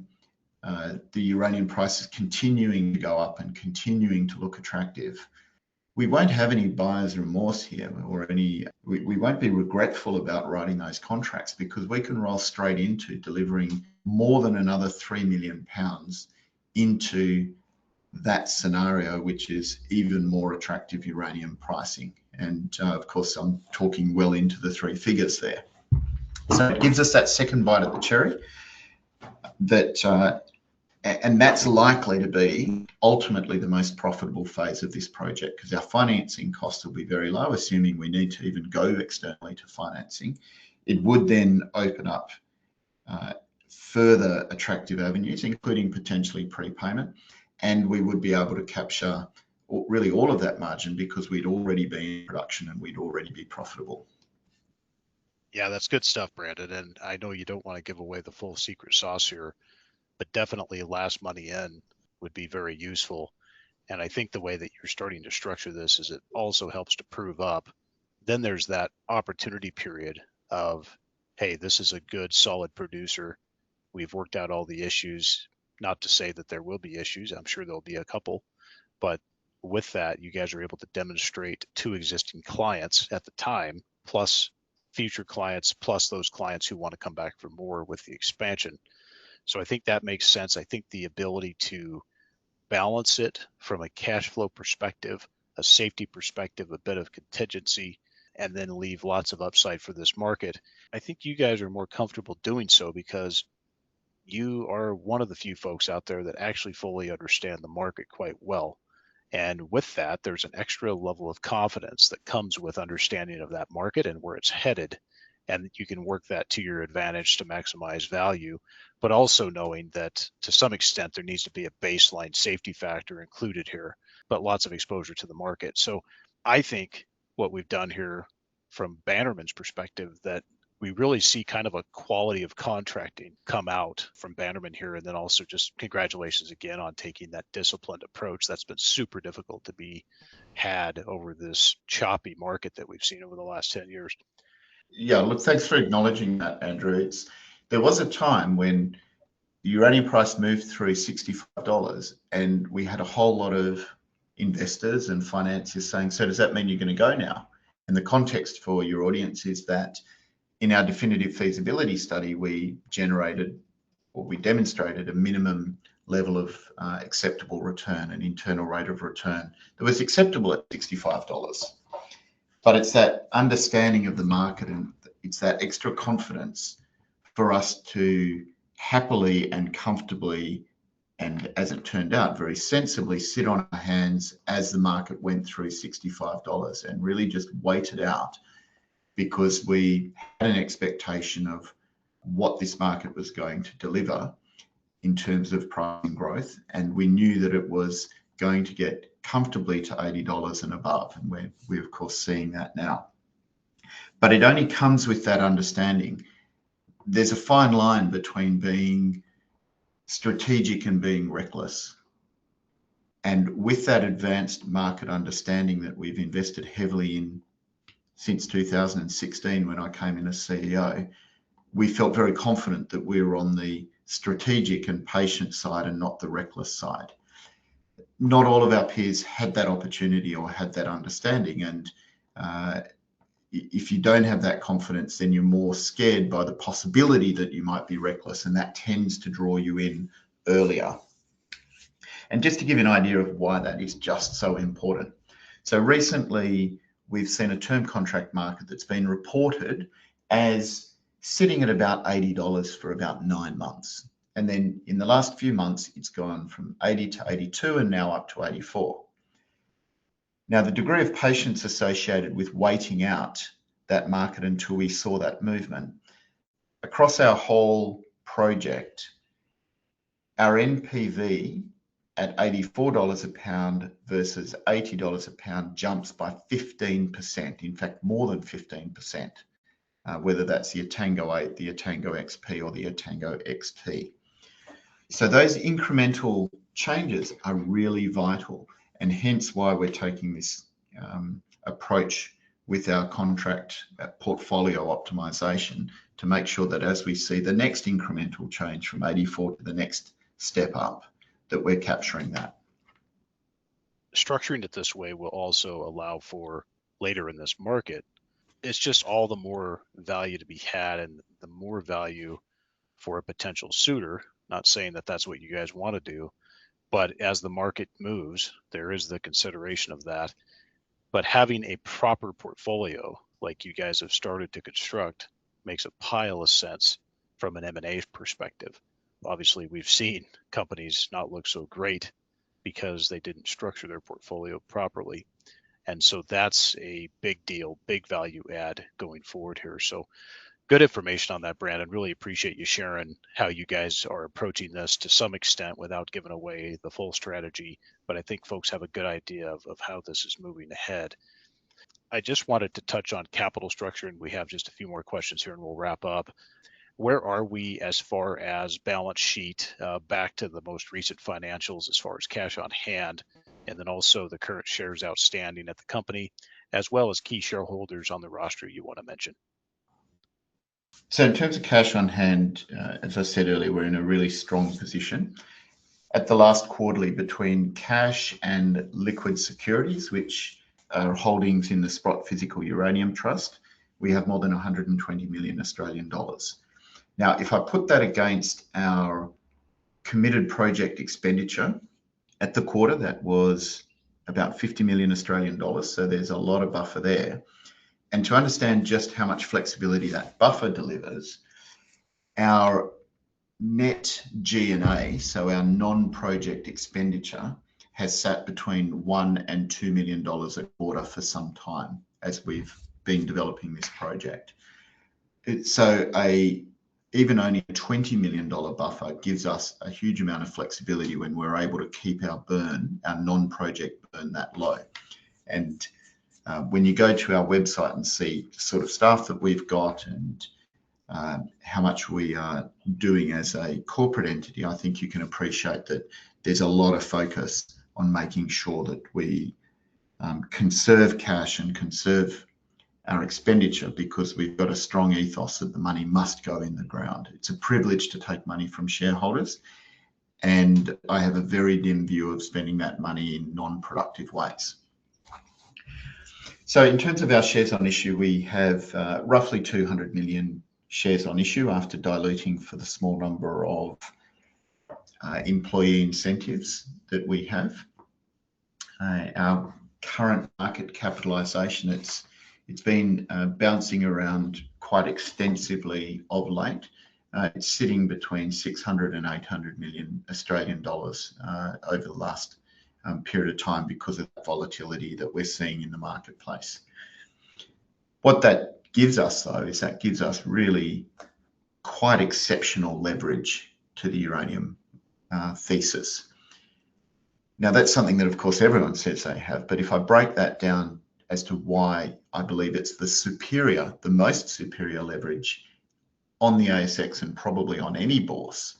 the uranium price is continuing to go up and continuing to look attractive, we won't have any buyer's remorse here, or we won't be regretful about writing those contracts, because we can roll straight into delivering more than another 3 million pounds into that scenario, which is even more attractive uranium pricing. And of course, I'm talking well into the 3 figures there. So it gives us that second bite at the cherry, and that's likely to be ultimately the most profitable phase of this project, because our financing costs will be very low, assuming we need to even go externally to financing. It would then open up further attractive avenues, including potentially prepayment, and we would be able to capture really all of that margin because we'd already be in production and we'd already be profitable. Yeah, that's good stuff, Brandon. And I know you don't want to give away the full secret sauce here, but definitely last money in would be very useful. And I think the way that you're starting to structure this is it also helps to prove up. Then there's that opportunity period of, hey, this is a good, solid producer. We've worked out all the issues. Not to say that there will be issues. I'm sure there'll be a couple, but with that, you guys are able to demonstrate to existing clients at the time, plus future clients, plus those clients who want to come back for more with the expansion. So I think that makes sense. I think the ability to balance it from a cash flow perspective, a safety perspective, a bit of contingency, and then leave lots of upside for this market. I think you guys are more comfortable doing so because you are one of the few folks out there that actually fully understand the market quite well. And with that, there's an extra level of confidence that comes with understanding of that market and where it's headed. And you can work that to your advantage to maximize value, but also knowing that to some extent there needs to be a baseline safety factor included here, but lots of exposure to the market. So I think what we've done here from Bannerman's perspective, that we really see kind of a quality of contracting come out from Bannerman here. And then also just congratulations again on taking that disciplined approach. That's been super difficult to be had over this choppy market that we've seen over the last 10 years. Yeah, look, thanks for acknowledging that, Andrew. There was a time when the uranium price moved through $65 and we had a whole lot of investors and financiers saying, so does that mean you're going to go now? And the context for your audience is that in our definitive feasibility study, we demonstrated a minimum level of acceptable return, an internal rate of return that was acceptable at $65. But it's that understanding of the market and it's that extra confidence for us to happily and comfortably, and as it turned out, very sensibly sit on our hands as the market went through $65 and really just wait it out, because we had an expectation of what this market was going to deliver in terms of pricing growth. And we knew that it was going to get comfortably to $80 and above. And we're of course seeing that now. But it only comes with that understanding. There's a fine line between being strategic and being reckless. And with that advanced market understanding that we've invested heavily in since 2016, when I came in as CEO, we felt very confident that we were on the strategic and patient side and not the reckless side. Not all of our peers had that opportunity or had that understanding. And if you don't have that confidence, then you're more scared by the possibility that you might be reckless, and that tends to draw you in earlier. And just to give you an idea of why that is just so important. So recently, we've seen a term contract market that's been reported as sitting at about $80 for about 9 months. And then in the last few months, it's gone from 80 to 82 and now up to 84. Now, the degree of patience associated with waiting out that market until we saw that movement, across our whole project, our NPV at $84 a pound versus $80 a pound jumps by 15%, in fact, more than 15%, whether that's the Etango 8, the Etango XP, or the Etango XT. So those incremental changes are really vital, and hence why we're taking this approach with our contract portfolio optimization to make sure that as we see the next incremental change from 84 to the next step up, that we're capturing that. Structuring it this way will also allow for later in this market. It's just all the more value to be had, and the more value for a potential suitor. Not saying that that's what you guys want to do, but as the market moves, there is the consideration of that. But having a proper portfolio like you guys have started to construct makes a pile of sense from an M&A perspective. Obviously, we've seen companies not look so great because they didn't structure their portfolio properly. And so that's a big deal, big value add going forward here. So good information on that, Brandon. Really appreciate you sharing how you guys are approaching this to some extent without giving away the full strategy. But I think folks have a good idea of how this is moving ahead. I just wanted to touch on capital structure, and we have just a few more questions here and we'll wrap up. Where are we as far as balance sheet, back to the most recent financials as far as cash on hand, and then also the current shares outstanding at the company, as well as key shareholders on the roster you want to mention? So in terms of cash on hand, as I said earlier, we're in a really strong position. At the last quarterly, between cash and liquid securities, which are holdings in the Sprott Physical Uranium Trust, we have more than 120 million Australian dollars. Now, if I put that against our committed project expenditure at the quarter, that was about 50 million Australian dollars. So there's a lot of buffer there. And to understand just how much flexibility that buffer delivers, our net G&A, so our non-project expenditure, has sat between $1 and $2 million a quarter for some time as we've been developing this project. So even only a $20 million buffer gives us a huge amount of flexibility when we're able to keep our burn, our non-project burn, that low. And when you go to our website and see the sort of staff that we've got and how much we are doing as a corporate entity, I think you can appreciate that there's a lot of focus on making sure that we conserve cash and conserve our expenditure, because we've got a strong ethos that the money must go in the ground. It's a privilege to take money from shareholders, and I have a very dim view of spending that money in non-productive ways. So in terms of our shares on issue, we have roughly 200 million shares on issue after diluting for the small number of employee incentives that we have. Our current market capitalisation, it's been bouncing around quite extensively of late. It's sitting between 600 and 800 million Australian dollars over the last period of time because of the volatility that we're seeing in the marketplace. What that gives us, though, is that gives us really quite exceptional leverage to the uranium thesis. Now, that's something that, of course, everyone says they have, but if I break that down as to why I believe it's the most superior leverage on the ASX and probably on any bourse,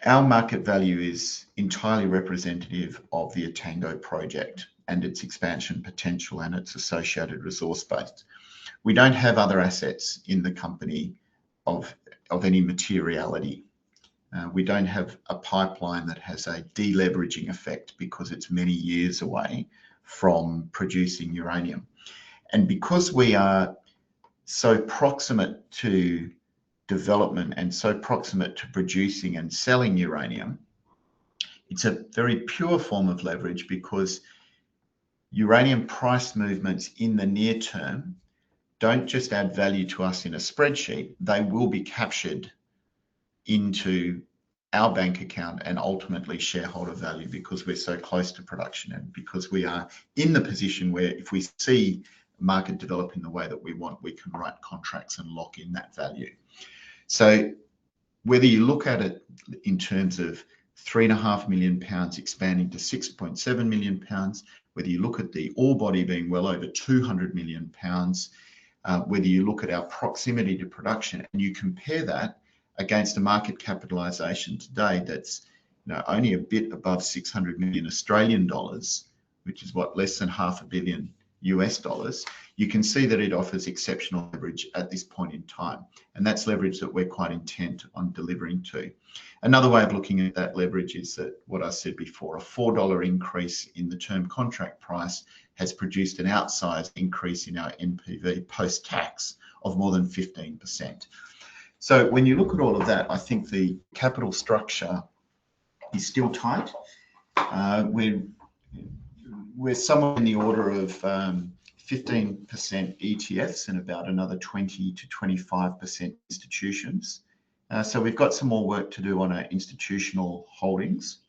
our market value is entirely representative of the Etango project and its expansion potential and its associated resource base. We don't have other assets in the company of any materiality. We don't have a pipeline that has a deleveraging effect because it's many years away from producing uranium. And because we are so proximate to development and so proximate to producing and selling uranium, it's a very pure form of leverage, because uranium price movements in the near term don't just add value to us in a spreadsheet, they will be captured into our bank account and ultimately shareholder value, because we're so close to production and because we are in the position where if we see market developing the way that we want, we can write contracts and lock in that value. So whether you look at it in terms of £3.5 million expanding to £6.7 million, whether you look at the ore body being well over £200 million, whether you look at our proximity to production and you compare that against a market capitalisation today that's only a bit above 600 million Australian dollars, which is what, less than $500 million US dollars, you can see that it offers exceptional leverage at this point in time. And that's leverage that we're quite intent on delivering to. Another way of looking at that leverage is that what I said before, a $4 increase in the term contract price has produced an outsized increase in our NPV post-tax of more than 15%. So when you look at all of that, I think the capital structure is still tight. We're somewhere in the order of 15% ETFs and about another 20 to 25% institutions. So we've got some more work to do on our institutional holdings.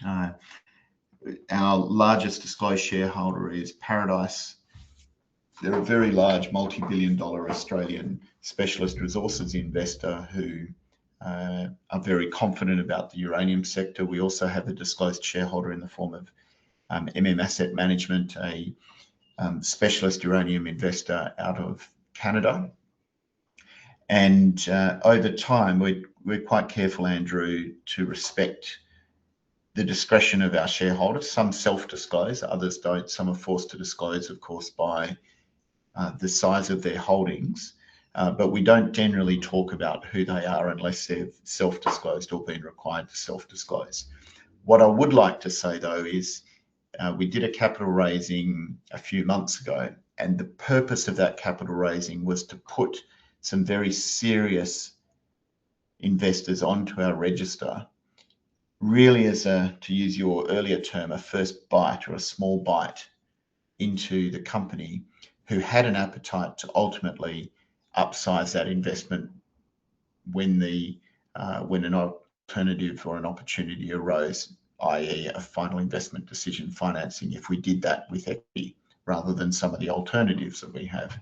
Our largest disclosed shareholder is Paradise. They're a very large multi-billion-dollar Australian specialist resources investor who are very confident about the uranium sector. We also have a disclosed shareholder in the form of Asset Management, a specialist uranium investor out of Canada. And over time, we're quite careful, Andrew, to respect the discretion of our shareholders. Some self-disclose, others don't. Some are forced to disclose, of course, by the size of their holdings. but we don't generally talk about who they are unless they've self-disclosed or been required to self-disclose. What I would like to say, though, is we did a capital raising a few months ago, and the purpose of that capital raising was to put some very serious investors onto our register, really as a, to use your earlier term, a first bite or a small bite into the company, who had an appetite to ultimately upsize that investment when an alternative or an opportunity arose, i.e. a final investment decision financing, if we did that with equity rather than some of the alternatives that we have.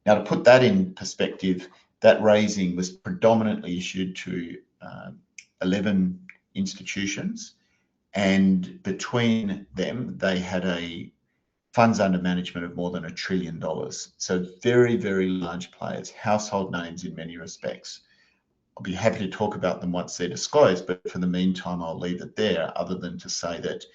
Now, to put that in perspective, that raising was predominantly issued to 11 institutions, and between them, they had a funds under management of more than $1 trillion. So very, very large players, household names in many respects. I'll be happy to talk about them once they're disclosed, but for the meantime, I'll leave it there, other than to say that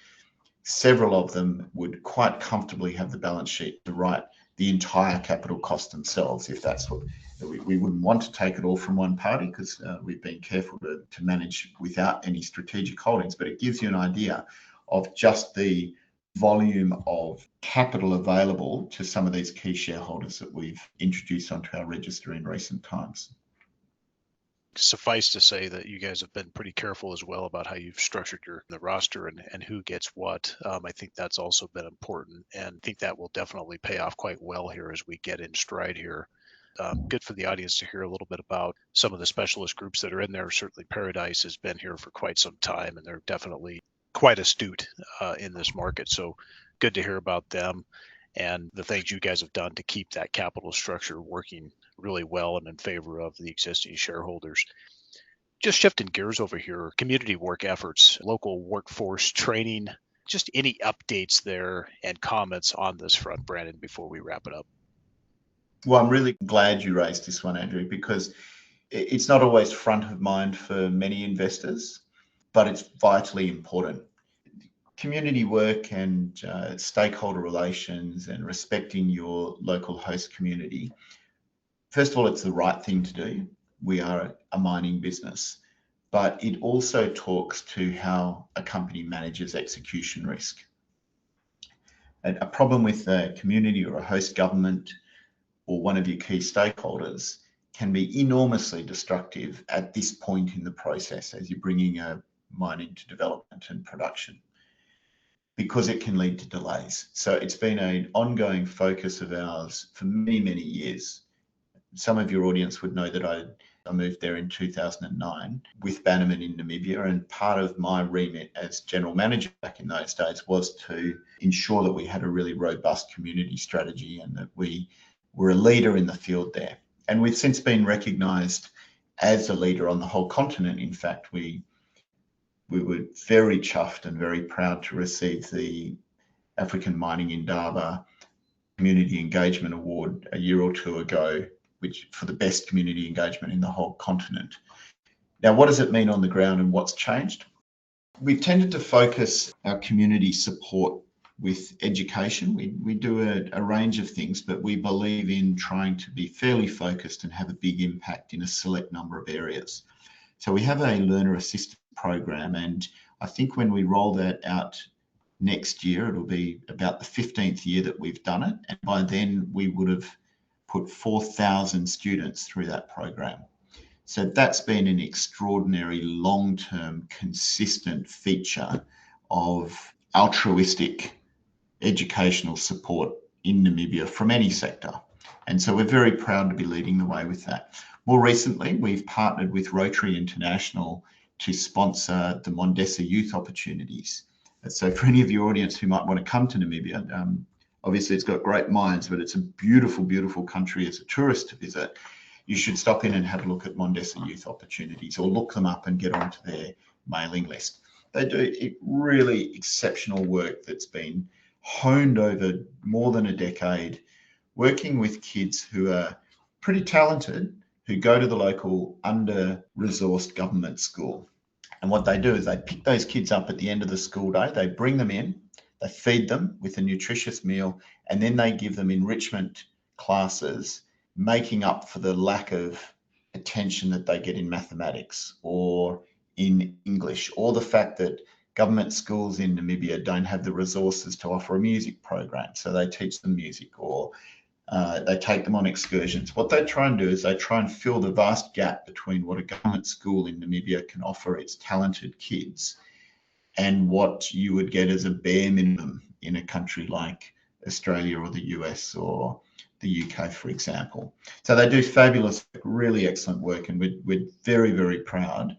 several of them would quite comfortably have the balance sheet to write the entire capital cost themselves, if that's what we wouldn't want to take it all from one party, because we've been careful to manage without any strategic holdings, but it gives you an idea of just the volume of capital available to some of these key shareholders that we've introduced onto our register in recent times. Suffice to say that you guys have been pretty careful as well about how you've structured the roster and who gets what. I think that's also been important, and I think that will definitely pay off quite well here as we get in stride here. Good for the audience to hear a little bit about some of the specialist groups that are in there. Certainly Paradise has been here for quite some time, and they're definitely quite astute in this market. So good to hear about them and the things you guys have done to keep that capital structure working really well and in favor of the existing shareholders. Just shifting gears over here, community work efforts, local workforce training, just any updates there and comments on this front, Brandon, before we wrap it up. Well, I'm really glad you raised this one, Andrew, because it's not always front of mind for many investors, but it's vitally important. Community work and stakeholder relations and respecting your local host community. First of all, it's the right thing to do. We are a mining business, but it also talks to how a company manages execution risk. And a problem with a community or a host government or one of your key stakeholders can be enormously destructive at this point in the process as you're bringing a mine into development and production, because it can lead to delays. So it's been an ongoing focus of ours for many, many years. Some of your audience would know that I moved there in 2009 with Bannerman in Namibia, and part of my remit as general manager back in those days was to ensure that we had a really robust community strategy and that we were a leader in the field there. And we've since been recognised as a leader on the whole continent. In fact, we were very chuffed and very proud to receive the African Mining Indaba Community Engagement Award a year or two ago, which for the best community engagement in the whole continent. Now, what does it mean on the ground and what's changed? We've tended to focus our community support with education. We do a range of things, but we believe in trying to be fairly focused and have a big impact in a select number of areas. So we have a learner assistance program, and I think when we roll that out next year, it'll be about the 15th year that we've done it, and by then we would have put 4,000 students through that program. So that's been an extraordinary long-term consistent feature of altruistic educational support in Namibia from any sector. And so we're very proud to be leading the way with that. More recently, we've partnered with Rotary International to sponsor the Mondesa Youth Opportunities. So for any of your audience who might want to come to Namibia, obviously it's got great mines, but it's a beautiful, beautiful country as a tourist to visit. You should stop in and have a look at Mondesa Youth Opportunities, or look them up and get onto their mailing list. They do really exceptional work that's been honed over more than a decade, working with kids who are pretty talented, who go to the local under-resourced government school. And what they do is they pick those kids up at the end of the school day, they bring them in, they feed them with a nutritious meal, and then they give them enrichment classes making up for the lack of attention that they get in mathematics or in English, or the fact that government schools in Namibia don't have the resources to offer a music program, so they teach them music, or they take them on excursions. What they try and do is they try and fill the vast gap between what a government school in Namibia can offer its talented kids and what you would get as a bare minimum in a country like Australia or the US or the UK, for example. So they do fabulous, really excellent work, and we're very, very proud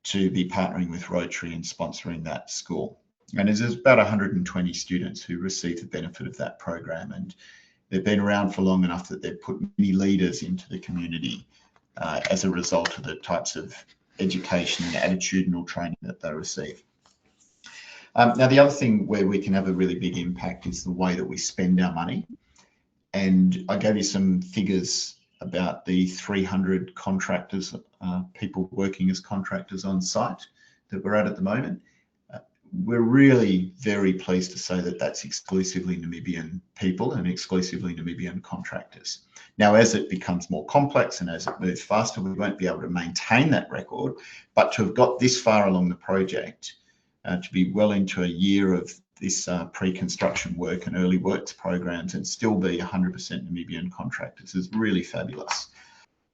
to be partnering with Rotary and sponsoring that school. And there's about 120 students who receive the benefit of that program, and they've been around for long enough that they've put many leaders into the community as a result of the types of education and attitudinal training that they receive. Now, the other thing where we can have a really big impact is the way that we spend our money. And I gave you some figures about the 300 contractors, people working as contractors on site that we're at the moment. We're really very pleased to say that that's exclusively Namibian people and exclusively Namibian contractors. Now, as it becomes more complex and as it moves faster, we won't be able to maintain that record, but to have got this far along the project, to be well into a year of this pre-construction work and early works programs and still be 100% Namibian contractors is really fabulous.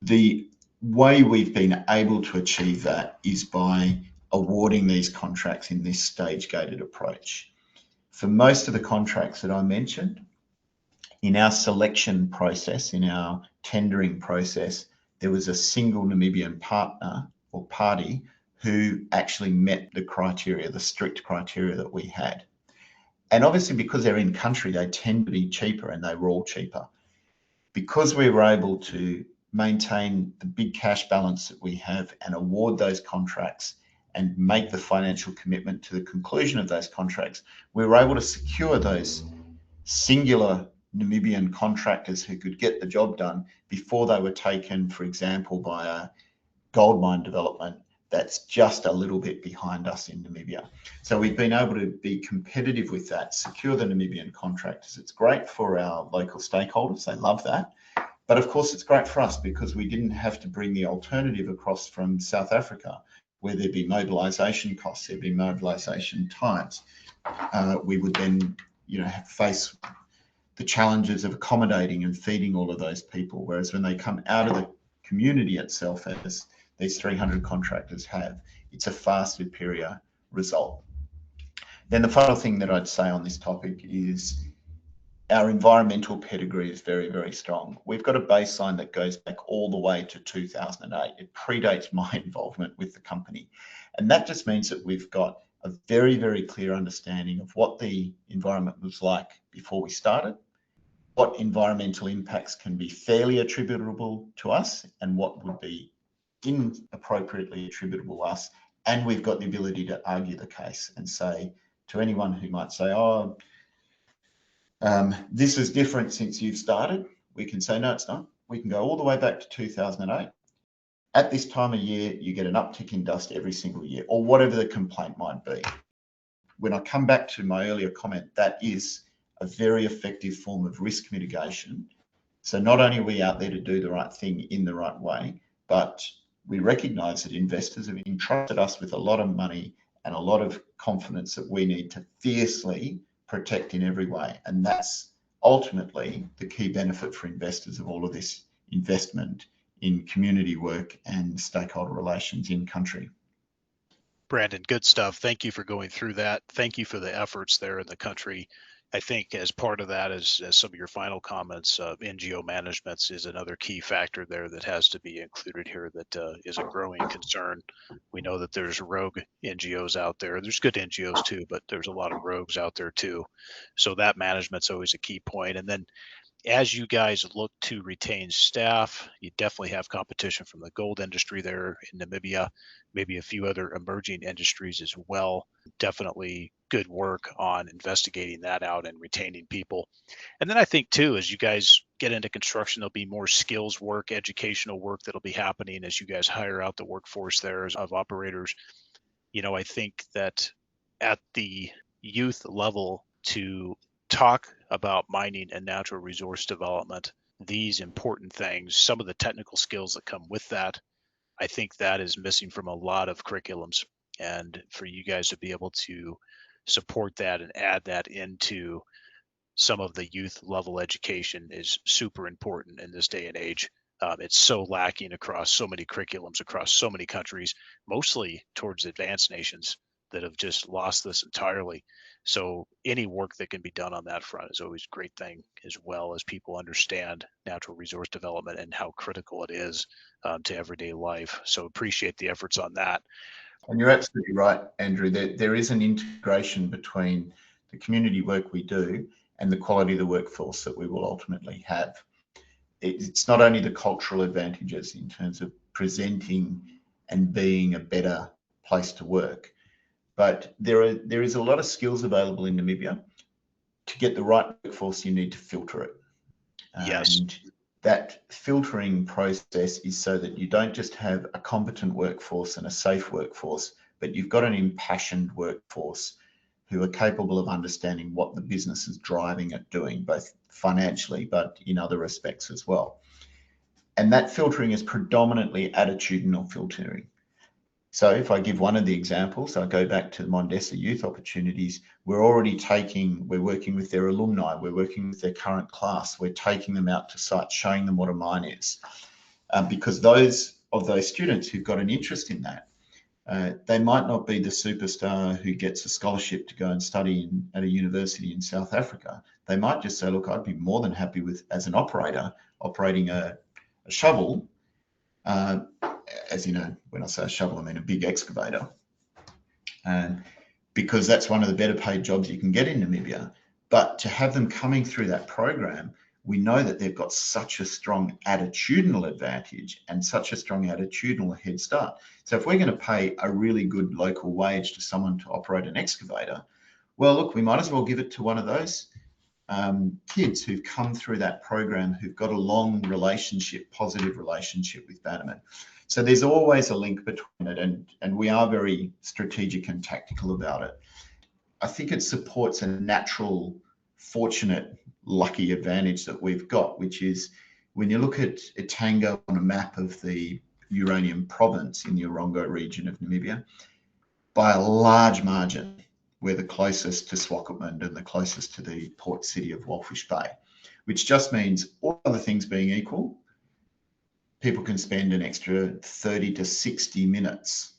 The way we've been able to achieve that is by awarding these contracts in this stage-gated approach. For most of the contracts that I mentioned, in our selection process, in our tendering process, there was a single Namibian partner or party who actually met the criteria, the strict criteria that we had. And obviously, because they're in country, they tend to be cheaper, and they were all cheaper. Because we were able to maintain the big cash balance that we have and award those contracts and make the financial commitment to the conclusion of those contracts, we were able to secure those singular Namibian contractors who could get the job done before they were taken, for example, by a gold mine development that's just a little bit behind us in Namibia. So we've been able to be competitive with that, secure the Namibian contractors. It's great for our local stakeholders, they love that. But of course, it's great for us because we didn't have to bring the alternative across from South Africa, where there'd be mobilisation costs, there'd be mobilisation times. We would then, face the challenges of accommodating and feeding all of those people. Whereas when they come out of the community itself, as these 300 contractors have, it's a far superior result. Then the final thing that I'd say on this topic is our environmental pedigree is very, very strong. We've got a baseline that goes back all the way to 2008. It predates my involvement with the company. And that just means that we've got a very, very clear understanding of what the environment was like before we started, what environmental impacts can be fairly attributable to us and what would be inappropriately attributable to us. And we've got the ability to argue the case and say to anyone who might say, this is different since you've started, we can say, no, it's not. We can go all the way back to 2008. At this time of year, you get an uptick in dust every single year, or whatever the complaint might be. When I come back to my earlier comment, that is a very effective form of risk mitigation. So not only are we out there to do the right thing in the right way, but we recognise that investors have entrusted us with a lot of money and a lot of confidence that we need to fiercely protect in every way. And that's ultimately the key benefit for investors of all of this investment in community work and stakeholder relations in country. Brandon, good stuff. Thank you for going through that. Thank you for the efforts there in the country. I think as part of that, as some of your final comments, NGO management is another key factor there that has to be included here that is a growing concern. We know that there's rogue NGOs out there. There's good NGOs too, but there's a lot of rogues out there too. So that management's always a key point. And then as you guys look to retain staff, you definitely have competition from the gold industry there in Namibia, maybe a few other emerging industries as well. Definitely good work on investigating that out and retaining people. And then I think too, as you guys get into construction, there'll be more skills work, educational work that'll be happening as you guys hire out the workforce there of operators. I think that at the youth level to talk about mining and natural resource development, these important things, some of the technical skills that come with that, I think that is missing from a lot of curriculums. And for you guys to be able to support that and add that into some of the youth level education is super important in this day and age. It's so lacking across so many curriculums across so many countries, mostly towards advanced nations that have just lost this entirely. So any work that can be done on that front is always a great thing, as well as people understand natural resource development and how critical it is to everyday life. So appreciate the efforts on that. And you're absolutely right, Andrew. There is an integration between the community work we do and the quality of the workforce that we will ultimately have. It's not only the cultural advantages in terms of presenting and being a better place to work, but there is a lot of skills available in Namibia. To get the right workforce, you need to filter it. Yes. And that filtering process is so that you don't just have a competent workforce and a safe workforce, but you've got an impassioned workforce who are capable of understanding what the business is driving at doing, both financially, but in other respects as well. And that filtering is predominantly attitudinal filtering. So if I give one of the examples, I go back to the Mondesa Youth Opportunities, we're working with their alumni, we're working with their current class, we're taking them out to site, showing them what a mine is. Because those students who've got an interest in that, they might not be the superstar who gets a scholarship to go and study at a university in South Africa. They might just say, look, I'd be more than happy with, as an operator, operating a shovel. As you know, when I say a shovel, I mean a big excavator. Because that's one of the better paid jobs you can get in Namibia. But to have them coming through that program, we know that they've got such a strong attitudinal advantage and such a strong attitudinal head start. So if we're going to pay a really good local wage to someone to operate an excavator, well, look, we might as well give it to one of those kids who've come through that program, who've got a long relationship, positive relationship with Bannerman. So there's always a link between it, and we are very strategic and tactical about it. I think it supports a natural, fortunate, lucky advantage that we've got, which is when you look at Etango on a map of the uranium province in the Erongo region of Namibia, by a large margin, we're the closest to Swakopmund and the closest to the port city of Walfish Bay, which just means, all other things being equal, people can spend an extra 30 to 60 minutes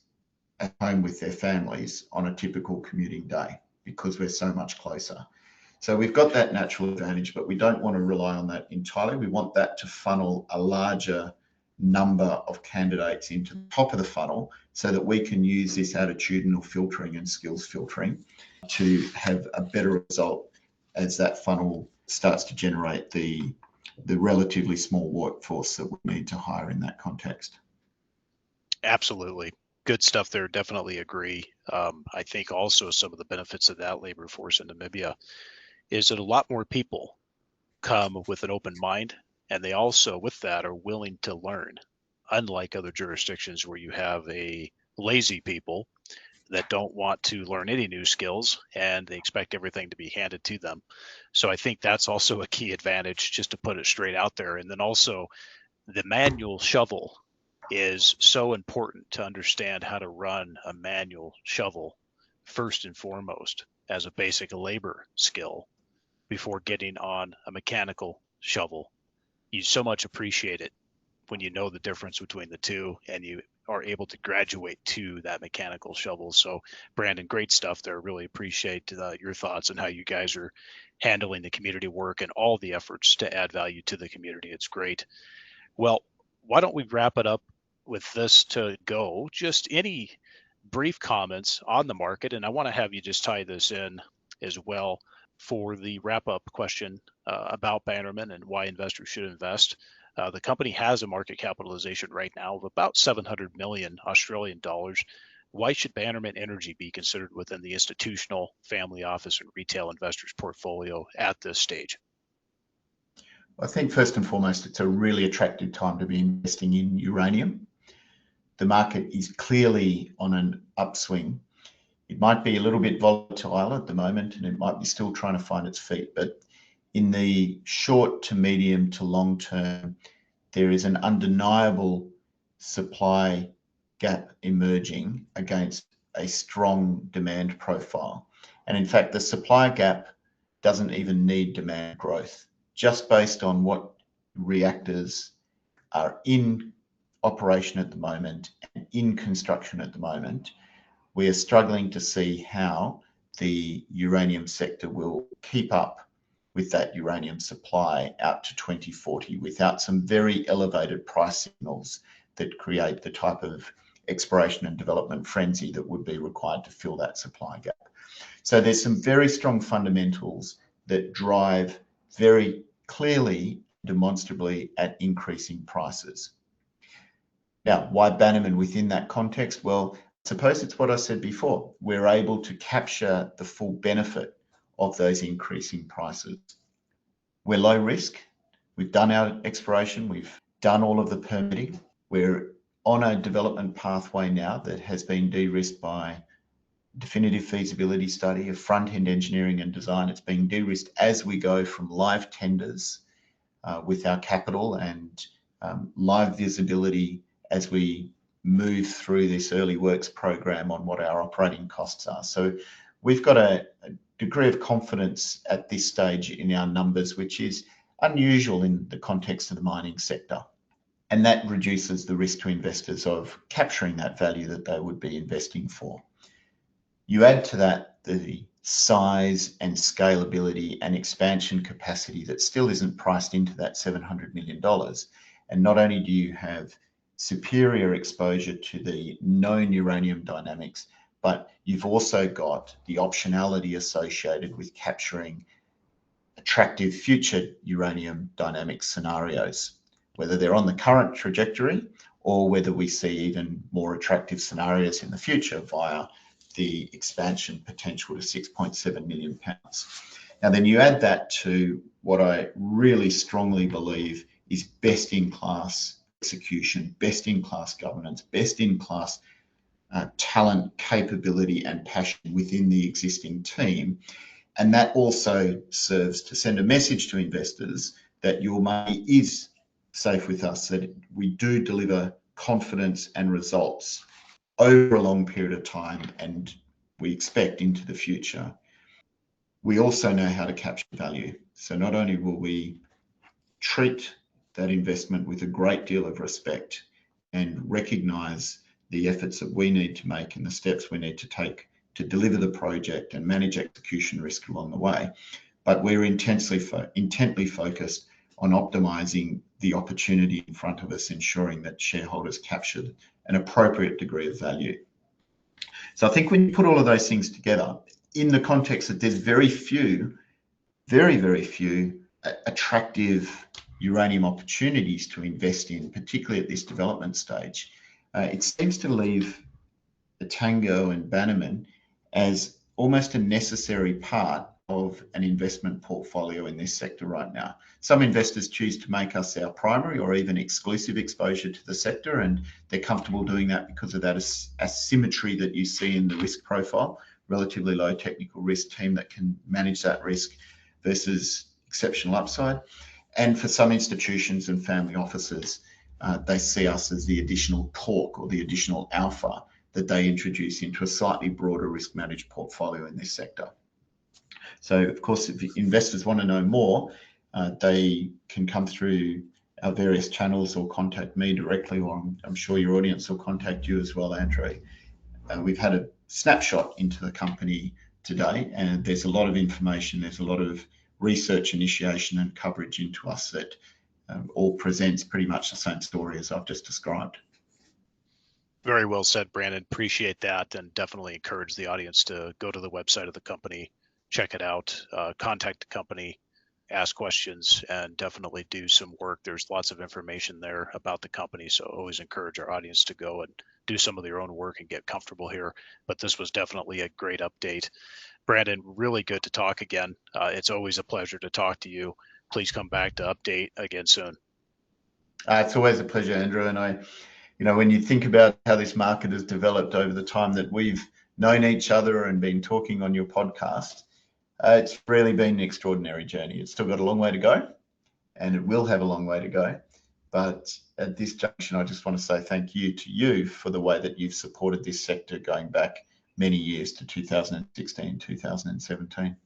at home with their families on a typical commuting day because we're so much closer. So we've got that natural advantage, but we don't want to rely on that entirely. We want that to funnel a larger number of candidates into the top of the funnel so that we can use this attitudinal filtering and skills filtering to have a better result as that funnel starts to generate the relatively small workforce that we need to hire in that context. Absolutely. Good stuff there. Definitely agree. I think also some of the benefits of that labor force in Namibia is that a lot more people come with an open mind, and they also, with that, are willing to learn, unlike other jurisdictions where you have a lazy people that don't want to learn any new skills and they expect everything to be handed to them. So I think that's also a key advantage, just to put it straight out there. And then also the manual shovel is so important to understand how to run a manual shovel first and foremost as a basic labor skill before getting on a mechanical shovel. You so much appreciate it when you know the difference between the two and you are able to graduate to that mechanical shovel. So Brandon, great stuff there. Really appreciate your thoughts and how you guys are handling the community work and all the efforts to add value to the community. It's great. Well, why don't we wrap it up with this to go? Just any brief comments on the market, and I want to have you just tie this in as well for the wrap-up question about Bannerman and why investors should invest. The company has a market capitalization right now of about 700 million Australian dollars. Why should Bannerman Energy be considered within the institutional, family office, and retail investors portfolio at this stage? I think first and foremost, it's a really attractive time to be investing in uranium. The market is clearly on an upswing. It might be a little bit volatile at the moment and it might be still trying to find its feet, but in the short to medium to long term, there is an undeniable supply gap emerging against a strong demand profile. And in fact, the supply gap doesn't even need demand growth. Just based on what reactors are in operation at the moment and in construction at the moment, we are struggling to see how the uranium sector will keep up with that uranium supply out to 2040 without some very elevated price signals that create the type of exploration and development frenzy that would be required to fill that supply gap. So there's some very strong fundamentals that drive very clearly, demonstrably at increasing prices. Now, why Bannerman within that context? Well, I suppose it's what I said before. We're able to capture the full benefit of those increasing prices. We're low risk. We've done our exploration. We've done all of the permitting. We're on a development pathway now that has been de-risked by definitive feasibility study, a front-end engineering and design. It's being de-risked as we go from live tenders with our capital and live visibility as we move through this early works program on what our operating costs are. So we've got a degree of confidence at this stage in our numbers, which is unusual in the context of the mining sector. And that reduces the risk to investors of capturing that value that they would be investing for. You add to that the size and scalability and expansion capacity that still isn't priced into that $700 million. And not only do you have superior exposure to the known uranium dynamics, but you've also got the optionality associated with capturing attractive future uranium dynamic scenarios, whether they're on the current trajectory or whether we see even more attractive scenarios in the future via the expansion potential to 6.7 million pounds. Now, then you add that to what I really strongly believe is best-in-class execution, best-in-class governance, best-in-class talent, capability and passion within the existing team. And that also serves to send a message to investors that your money is safe with us, that we do deliver confidence and results over a long period of time, and we expect into the future. We also know how to capture value. So not only will we treat that investment with a great deal of respect and recognise the efforts that we need to make and the steps we need to take to deliver the project and manage execution risk along the way, but we're intently focused on optimising the opportunity in front of us, ensuring that shareholders capture an appropriate degree of value. So I think when you put all of those things together, in the context that there's very few, very few attractive uranium opportunities to invest in, particularly at this development stage, it seems to leave Etango and Bannerman as almost a necessary part of an investment portfolio in this sector right now. Some investors choose to make us our primary or even exclusive exposure to the sector, and they're comfortable doing that because of that asymmetry that you see in the risk profile, relatively low technical risk team that can manage that risk versus exceptional upside. And for some institutions and family offices, they see us as the additional torque or the additional alpha that they introduce into a slightly broader risk managed portfolio in this sector. So, of course, if investors want to know more, they can come through our various channels or contact me directly, or I'm sure your audience will contact you as well, Andrew. We've had a snapshot into the company today, and there's a lot of information, there's a lot of research initiation and coverage into us that all presents pretty much the same story as I've just described. Very well said, Brandon. Appreciate that, and definitely encourage the audience to go to the website of the company, check it out, contact the company, ask questions, and definitely do some work. There's lots of information there about the company, so always encourage our audience to go and do some of their own work and get comfortable here. But this was definitely a great update. Brandon, really good to talk again. It's always a pleasure to talk to you. Please come back to update again soon. It's always a pleasure, Andrew. And when you think about how this market has developed over the time that we've known each other and been talking on your podcast, It's really been an extraordinary journey. It's still got a long way to go, and it will have a long way to go. But at this junction, I just want to say thank you to you for the way that you've supported this sector going back many years to 2016, 2017.